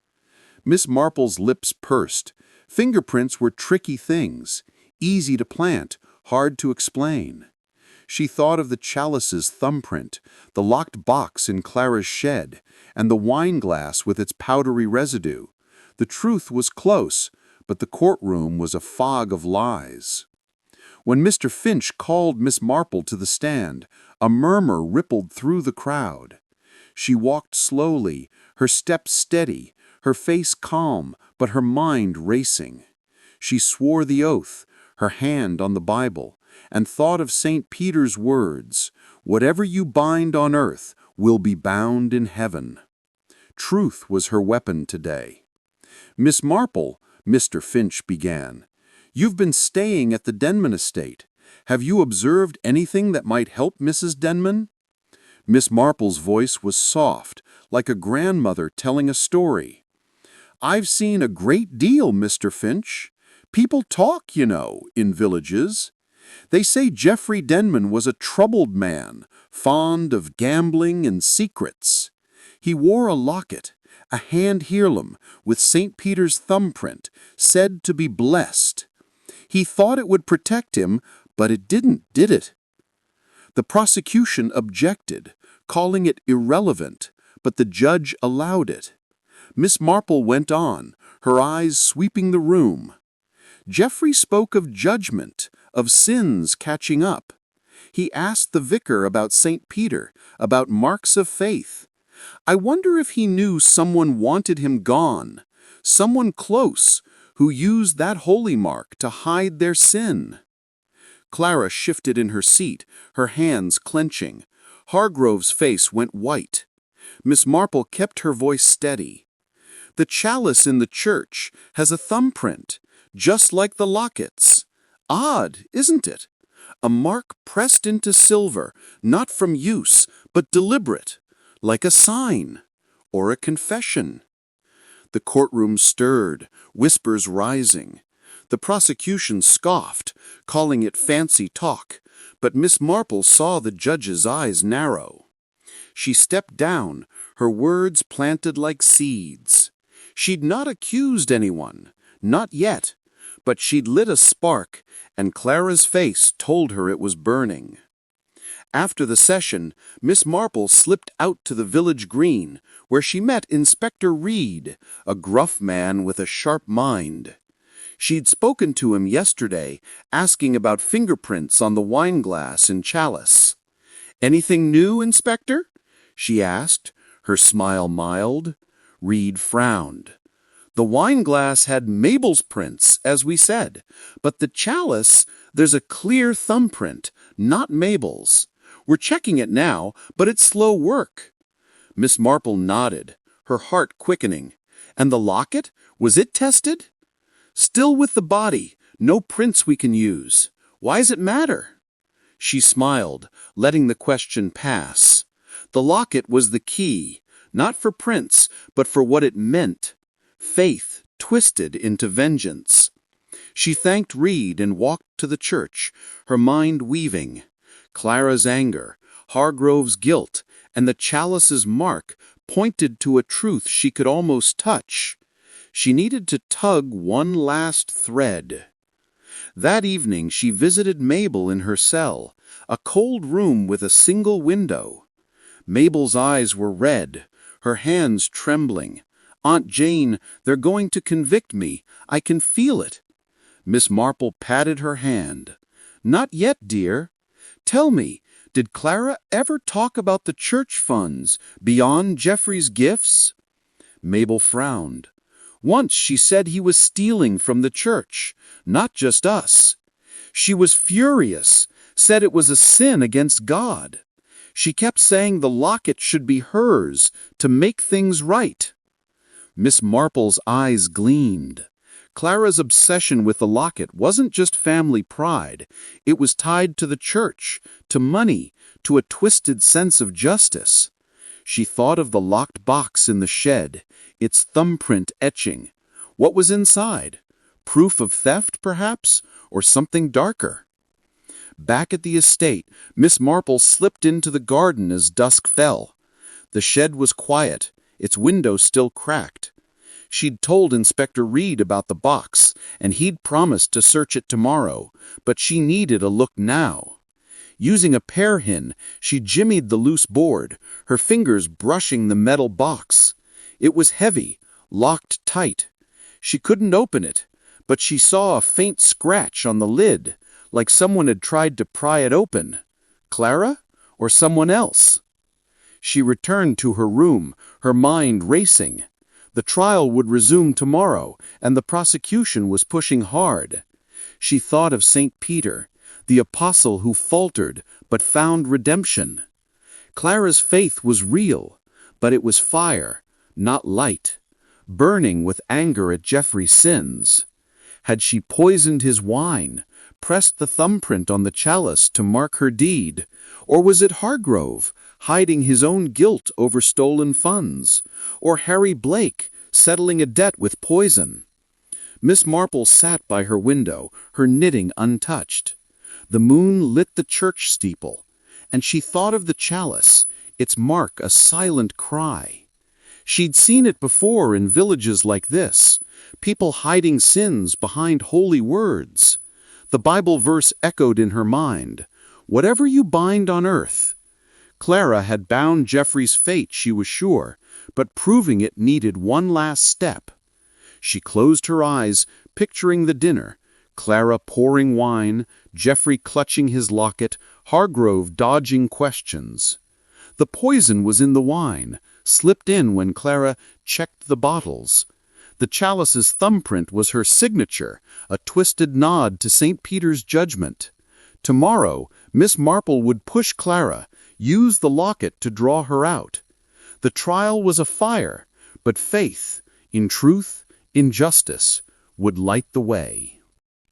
Miss Marple's lips pursed. Fingerprints were tricky things, easy to plant, hard to explain. She thought of the chalice's thumbprint, the locked box in Clara's shed, and the wineglass with its powdery residue. The truth was close, but the courtroom was a fog of lies. When Mr. Finch called Miss Marple to the stand, a murmur rippled through the crowd. She walked slowly, her step steady, her face calm, but her mind racing. She swore the oath, her hand on the Bible, and thought of St. Peter's words, "Whatever you bind on earth will be bound in heaven." Truth was her weapon today. "Miss Marple," Mr. Finch began, "you've been staying at the Denman estate. Have you observed anything that might help Mrs. Denman?" Miss Marple's voice was soft, like a grandmother telling a story. I've seen a great deal, Mr. Finch. People talk, you know, in villages. They say Geoffrey Denman was a troubled man, fond of gambling and secrets. He wore a locket, a hand heirloom with St. Peter's thumbprint, said to be blessed. He thought it would protect him, but it didn't, did it? The prosecution objected, calling it irrelevant, but the judge allowed it. Miss Marple went on, her eyes sweeping the room. Geoffrey spoke of judgment, of sins catching up. He asked the vicar about St. Peter, about marks of faith. I wonder if he knew someone wanted him gone, someone close, who used that holy mark to hide their sin. Clara shifted in her seat, her hands clenching. Hargrove's face went white. Miss Marple kept her voice steady. The chalice in the church has a thumbprint, just like the lockets. Odd, isn't it? A mark pressed into silver, not from use, but deliberate, like a sign or a confession. The courtroom stirred, whispers rising. The prosecution scoffed, calling it fancy talk, but Miss Marple saw the judge's eyes narrow. She stepped down, her words planted like seeds. She'd not accused anyone, not yet, but she'd lit a spark, and Clara's face told her it was burning. After the session, Miss Marple slipped out to the village green, where she met Inspector Reed, a gruff man with a sharp mind. She'd spoken to him yesterday, asking about fingerprints on the wineglass and chalice. "Anything new, Inspector?" she asked, her smile mild. Reed frowned. "The wineglass had Mabel's prints, as we said, but the chalice, there's a clear thumbprint, not Mabel's. We're checking it now, but it's slow work." Miss Marple nodded, her heart quickening. "And the locket? Was it tested?" "Still with the body. No prints we can use. Why's it matter?" She smiled, letting the question pass. The locket was the key, not for prints, but for what it meant. Faith twisted into vengeance. She thanked Reed and walked to the church, her mind weaving. Clara's anger, Hargrove's guilt, and the chalice's mark pointed to a truth she could almost touch. She needed to tug one last thread. That evening she visited Mabel in her cell, a cold room with a single window. Mabel's eyes were red, her hands trembling. "Aunt Jane, they're going to convict me. I can feel it." Miss Marple patted her hand. "Not yet, dear. Tell me, did Clara ever talk about the church funds, beyond Geoffrey's gifts?" Mabel frowned. "Once she said he was stealing from the church, not just us. She was furious, said it was a sin against God. She kept saying the locket should be hers to make things right." Miss Marple's eyes gleamed. Clara's obsession with the locket wasn't just family pride. It was tied to the church, to money, to a twisted sense of justice. She thought of the locked box in the shed, its thumbprint etching. What was inside? Proof of theft, perhaps? Or something darker? Back at the estate, Miss Marple slipped into the garden as dusk fell. The shed was quiet, its window still cracked. She'd told Inspector Reed about the box, and he'd promised to search it tomorrow, but she needed a look now. Using a pear-hin, she jimmied the loose board, her fingers brushing the metal box. It was heavy, locked tight. She couldn't open it, but she saw a faint scratch on the lid, like someone had tried to pry it open. Clara? Or someone else? She returned to her room, her mind racing. The trial would resume tomorrow, and the prosecution was pushing hard. She thought of St. Peter, the apostle who faltered but found redemption. Clara's faith was real, but it was fire, not light, burning with anger at Geoffrey's sins. Had she poisoned his wine, pressed the thumbprint on the chalice to mark her deed? Or was it Hargrove, hiding his own guilt over stolen funds? Or Harry Blake, settling a debt with poison. Miss Marple sat by her window, her knitting untouched. The moon lit the church steeple, and she thought of the chalice, its mark a silent cry. She'd seen it before in villages like this, people hiding sins behind holy words. The Bible verse echoed in her mind, "Whatever you bind on earth." Clara had bound Geoffrey's fate, she was sure, but proving it needed one last step. She closed her eyes, picturing the dinner, Clara pouring wine, Geoffrey clutching his locket, Hargrove dodging questions. The poison was in the wine, slipped in when Clara checked the bottles. The chalice's thumbprint was her signature, a twisted nod to St. Peter's judgment. Tomorrow, Miss Marple would push Clara, use the locket to draw her out. The trial was a fire, but faith, in truth, in justice, would light the way.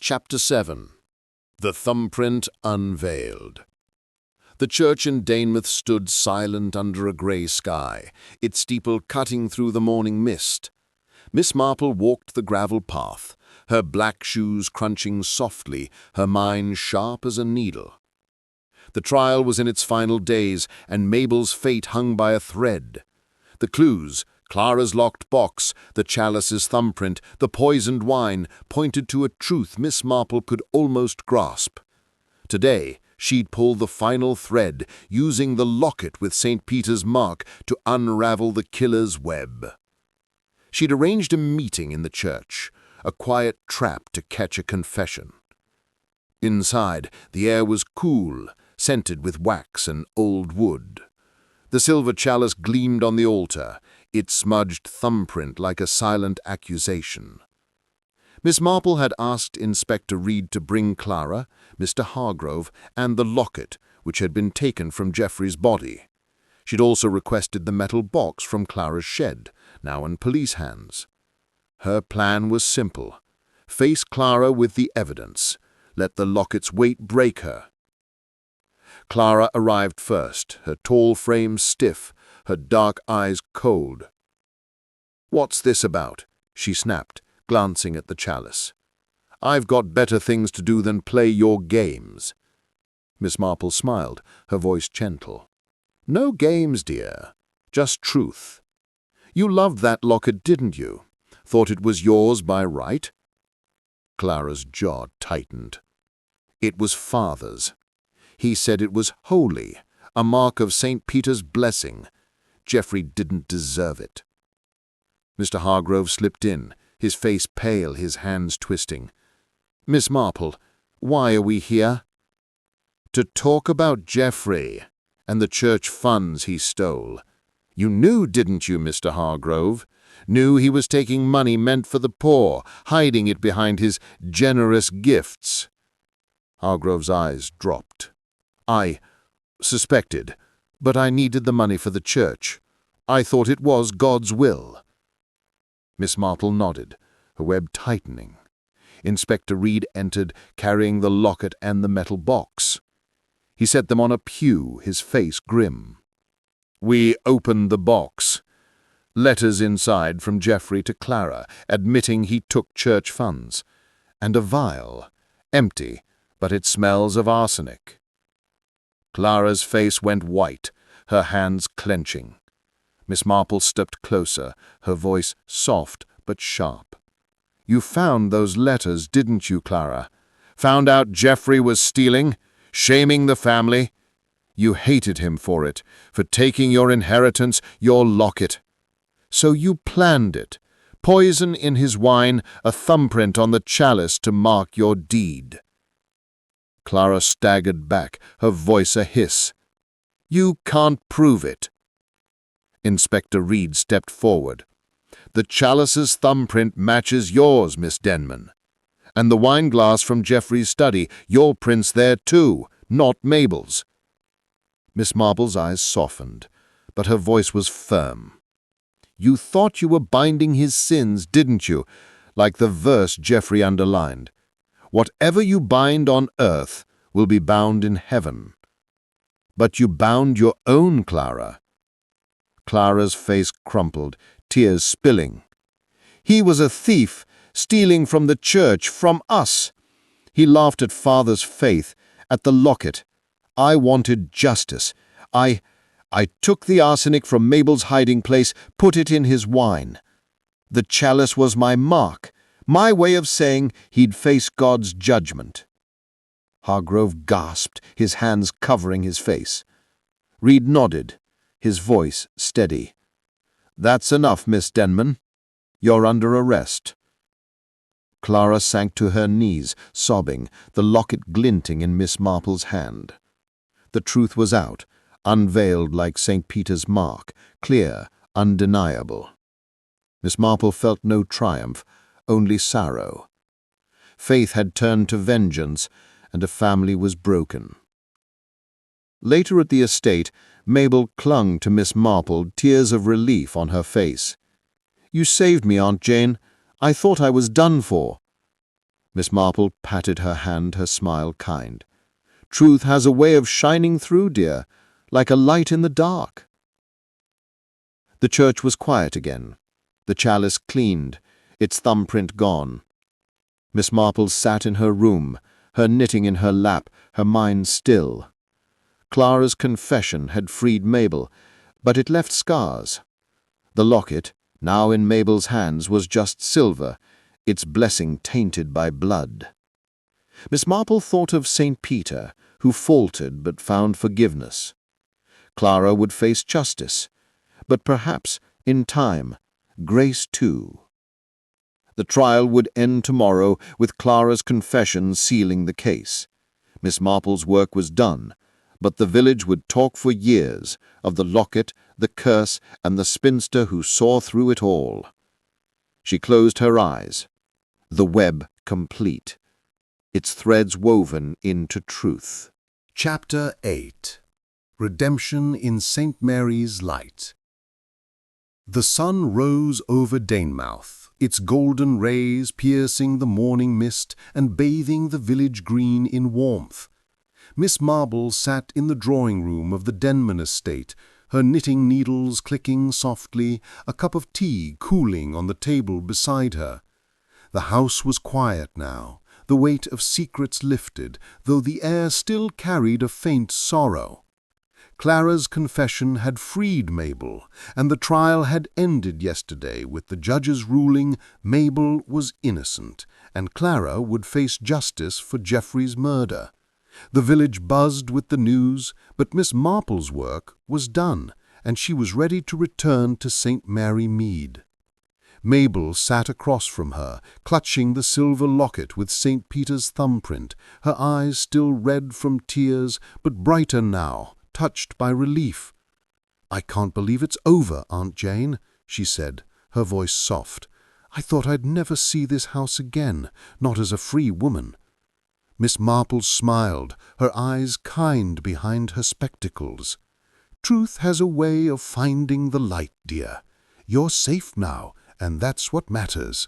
Chapter 7. The Thumbprint Unveiled. The church in Danemouth stood silent under a grey sky, its steeple cutting through the morning mist. Miss Marple walked the gravel path, her black shoes crunching softly, her mind sharp as a needle. The trial was in its final days, and Mabel's fate hung by a thread. The clues, Clara's locked box, the chalice's thumbprint, the poisoned wine, pointed to a truth Miss Marple could almost grasp. Today, she'd pull the final thread, using the locket with St. Peter's mark to unravel the killer's web. She'd arranged a meeting in the church, a quiet trap to catch a confession. Inside, the air was cool, scented with wax and old wood. The silver chalice gleamed on the altar, its smudged thumbprint like a silent accusation. Miss Marple had asked Inspector Reed to bring Clara, Mr. Hargrove, and the locket, which had been taken from Geoffrey's body. She'd also requested the metal box from Clara's shed, now in police hands. Her plan was simple. Face Clara with the evidence. Let the locket's weight break her. Clara arrived first, her tall frame stiff, her dark eyes cold. "What's this about?" she snapped, glancing at the chalice. "I've got better things to do than play your games." Miss Marple smiled, her voice gentle. "No games, dear. Just truth. You loved that locket, didn't you? Thought it was yours by right?" Clara's jaw tightened. "It was Father's. He said it was holy, a mark of St. Peter's blessing. Geoffrey didn't deserve it." Mr. Hargrove slipped in, his face pale, his hands twisting. "Miss Marple, why are we here?" "To talk about Geoffrey and the church funds he stole. You knew, didn't you, Mr. Hargrove? Knew he was taking money meant for the poor, hiding it behind his generous gifts." Hargrove's eyes dropped. "I suspected, but I needed the money for the church. I thought it was God's will." Miss Marple nodded, her web tightening. Inspector Reed entered, carrying the locket and the metal box. He set them on a pew, his face grim. "We opened the box. Letters inside from Geoffrey to Clara, admitting he took church funds. And a vial, empty, but it smells of arsenic." Clara's face went white, her hands clenching. Miss Marple stepped closer, her voice soft but sharp. "You found those letters, didn't you, Clara? Found out Geoffrey was stealing, shaming the family? You hated him for it, for taking your inheritance, your locket. So you planned it. Poison in his wine, a thumbprint on the chalice to mark your deed." Clara staggered back, her voice a hiss. "You can't prove it." Inspector Reed stepped forward. "The chalice's thumbprint matches yours, Miss Denman. And the wineglass from Geoffrey's study, your print's there too, not Mabel's." Miss Marble's eyes softened, but her voice was firm. "You thought you were binding his sins, didn't you? Like the verse Geoffrey underlined. Whatever you bind on earth will be bound in heaven. But you bound your own, Clara." Clara's face crumpled, tears spilling. He was a thief, stealing from the church, from us. He laughed at Father's faith, at the locket. I wanted justice. I took the arsenic from Mabel's hiding place, put it in his wine. The chalice was my mark, my way of saying he'd face God's judgment. Hargrove gasped, his hands covering his face. Reed nodded, his voice steady. That's enough, Miss Denman. You're under arrest. Clara sank to her knees, sobbing, the locket glinting in Miss Marple's hand. The truth was out, unveiled like St. Peter's mark, clear, undeniable. Miss Marple felt no triumph, only sorrow. Faith had turned to vengeance, and a family was broken. Later at the estate, Mabel clung to Miss Marple, tears of relief on her face. "You saved me, Aunt Jane. I thought I was done for." Miss Marple patted her hand, her smile kind. "Truth has a way of shining through, dear, like a light in the dark." The church was quiet again, the chalice cleaned, its thumbprint gone. Miss Marple sat in her room, her knitting in her lap, her mind still. Clara's confession had freed Mabel, but it left scars. The locket, now in Mabel's hands, was just silver, its blessing tainted by blood. Miss Marple thought of St. Peter, who faltered but found forgiveness. Clara would face justice, but perhaps, in time, grace too. The trial would end tomorrow, with Clara's confession sealing the case. Miss Marple's work was done, but the village would talk for years of the locket, the curse, and the spinster who saw through it all. She closed her eyes, the web complete, its threads woven into truth. Chapter 8. Redemption in St. Mary's Light. The sun rose over Danemouth, its golden rays piercing the morning mist and bathing the village green in warmth. Miss Marple sat in the drawing-room of the Denman estate, her knitting needles clicking softly, a cup of tea cooling on the table beside her. The house was quiet now, the weight of secrets lifted, though the air still carried a faint sorrow. Clara's confession had freed Mabel, and the trial had ended yesterday with the judge's ruling Mabel was innocent, and Clara would face justice for Geoffrey's murder. The village buzzed with the news, but Miss Marple's work was done, and she was ready to return to St. Mary Mead. Mabel sat across from her, clutching the silver locket with St. Peter's thumbprint, her eyes still red from tears, but brighter now, touched by relief. "I can't believe it's over, Aunt Jane," she said, her voice soft. "I thought I'd never see this house again, not as a free woman." Miss Marple smiled, her eyes kind behind her spectacles. "Truth has a way of finding the light, dear. You're safe now, and that's what matters."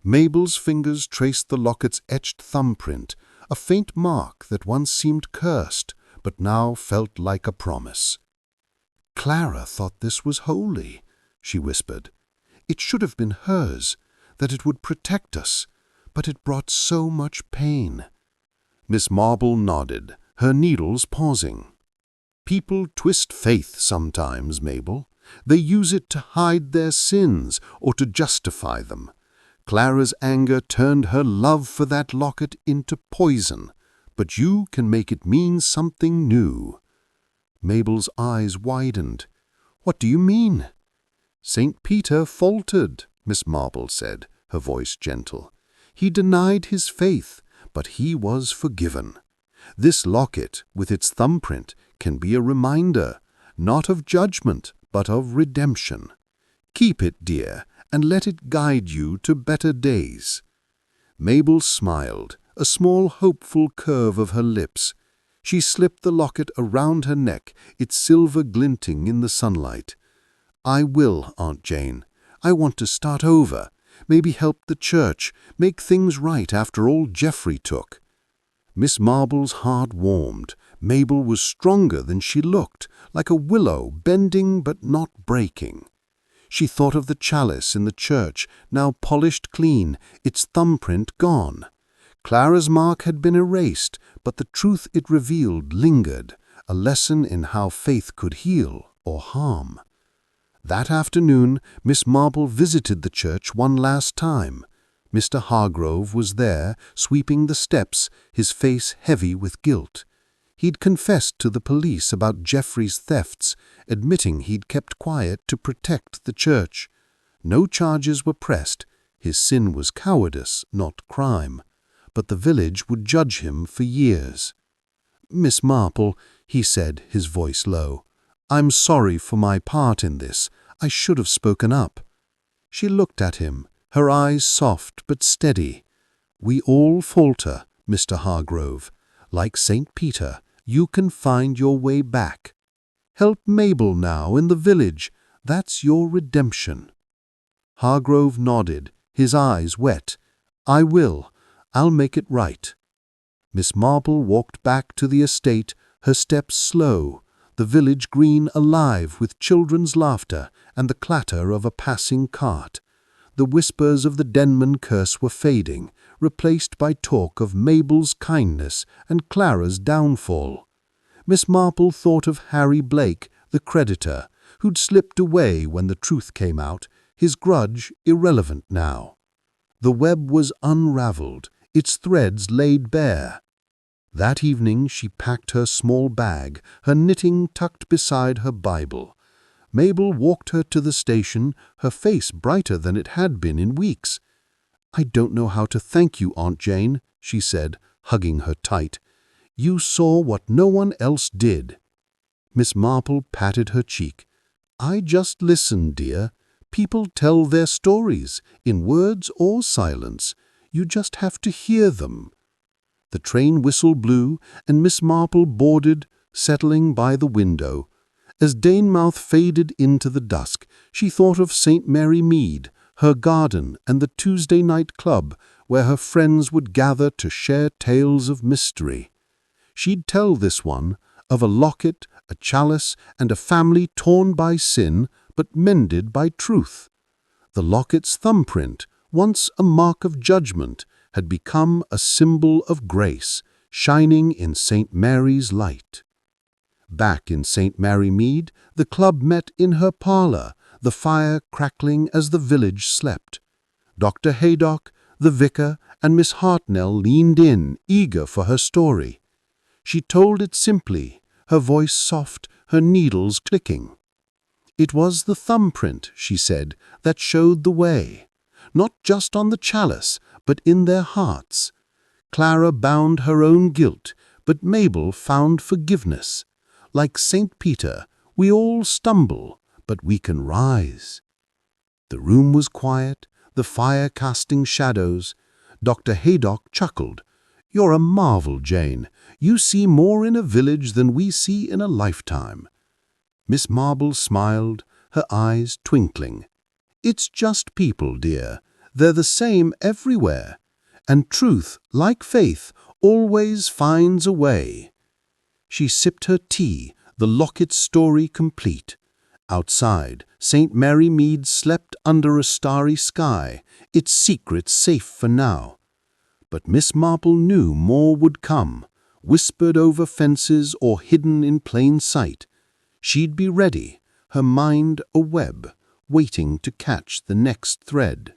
Mabel's fingers traced the locket's etched thumbprint, a faint mark that once seemed cursed, but now felt like a promise. "Clara thought this was holy," she whispered. "It should have been hers, that it would protect us, but it brought so much pain." Miss Marple nodded, her needles pausing. "People twist faith sometimes, Mabel. They use it to hide their sins or to justify them. Clara's anger turned her love for that locket into poison, but you can make it mean something new." Mabel's eyes widened. "What do you mean?" "St. Peter faltered," Miss Marple said, her voice gentle. "He denied his faith, but he was forgiven. This locket, with its thumbprint, can be a reminder, not of judgment, but of redemption. Keep it, dear, and let it guide you to better days." Mabel smiled, a small hopeful curve of her lips. She slipped the locket around her neck, its silver glinting in the sunlight. "I will, Aunt Jane. I want to start over, maybe help the church, make things right after all Geoffrey took." Miss Marble's heart warmed. Mabel was stronger than she looked, like a willow bending but not breaking. She thought of the chalice in the church, now polished clean, its thumbprint gone. Clara's mark had been erased, but the truth it revealed lingered, a lesson in how faith could heal or harm. That afternoon, Miss Marple visited the church one last time. Mr. Hargrove was there, sweeping the steps, his face heavy with guilt. He'd confessed to the police about Geoffrey's thefts, admitting he'd kept quiet to protect the church. No charges were pressed. His sin was cowardice, not crime. But the village would judge him for years. "Miss Marple," he said, his voice low, "I'm sorry for my part in this. I should have spoken up." She looked at him, her eyes soft but steady. "We all falter, Mr. Hargrove. Like St. Peter, you can find your way back. Help Mabel now in the village. That's your redemption." Hargrove nodded, his eyes wet. "I will. I'll make it right." Miss Marple walked back to the estate, her steps slow, the village green alive with children's laughter and the clatter of a passing cart. The whispers of the Denman curse were fading, replaced by talk of Mabel's kindness and Clara's downfall. Miss Marple thought of Harry Blake, the creditor, who'd slipped away when the truth came out, his grudge irrelevant now. The web was unraveled, its threads laid bare. That evening she packed her small bag, her knitting tucked beside her Bible. Mabel walked her to the station, her face brighter than it had been in weeks. "I don't know how to thank you, Aunt Jane," she said, hugging her tight. "You saw what no one else did." Miss Marple patted her cheek. "I just listened, dear. People tell their stories, in words or silence. You just have to hear them." The train whistle blew, and Miss Marple boarded, settling by the window. As Danemouth faded into the dusk, she thought of St. Mary Mead, her garden, and the Tuesday night club, where her friends would gather to share tales of mystery. She'd tell this one of a locket, a chalice, and a family torn by sin, but mended by truth. The locket's thumbprint, once a mark of judgment, had become a symbol of grace, shining in St. Mary's light. Back in St. Mary Mead, the club met in her parlor, the fire crackling as the village slept. Dr. Haydock, the vicar, and Miss Hartnell leaned in, eager for her story. She told it simply, her voice soft, her needles clicking. It was the thumbprint, she said, that showed the way. Not just on the chalice, but in their hearts. Clara bound her own guilt, but Mabel found forgiveness. Like St. Peter, we all stumble, but we can rise. The room was quiet, the fire casting shadows. Dr. Haydock chuckled. "You're a marvel, Jane. You see more in a village than we see in a lifetime." Miss Marple smiled, her eyes twinkling. "It's just people, dear. They're the same everywhere. And truth, like faith, always finds a way." She sipped her tea, the locket story complete. Outside, St. Mary Mead slept under a starry sky, its secret safe for now. But Miss Marple knew more would come, whispered over fences or hidden in plain sight. She'd be ready, her mind a web, waiting to catch the next thread.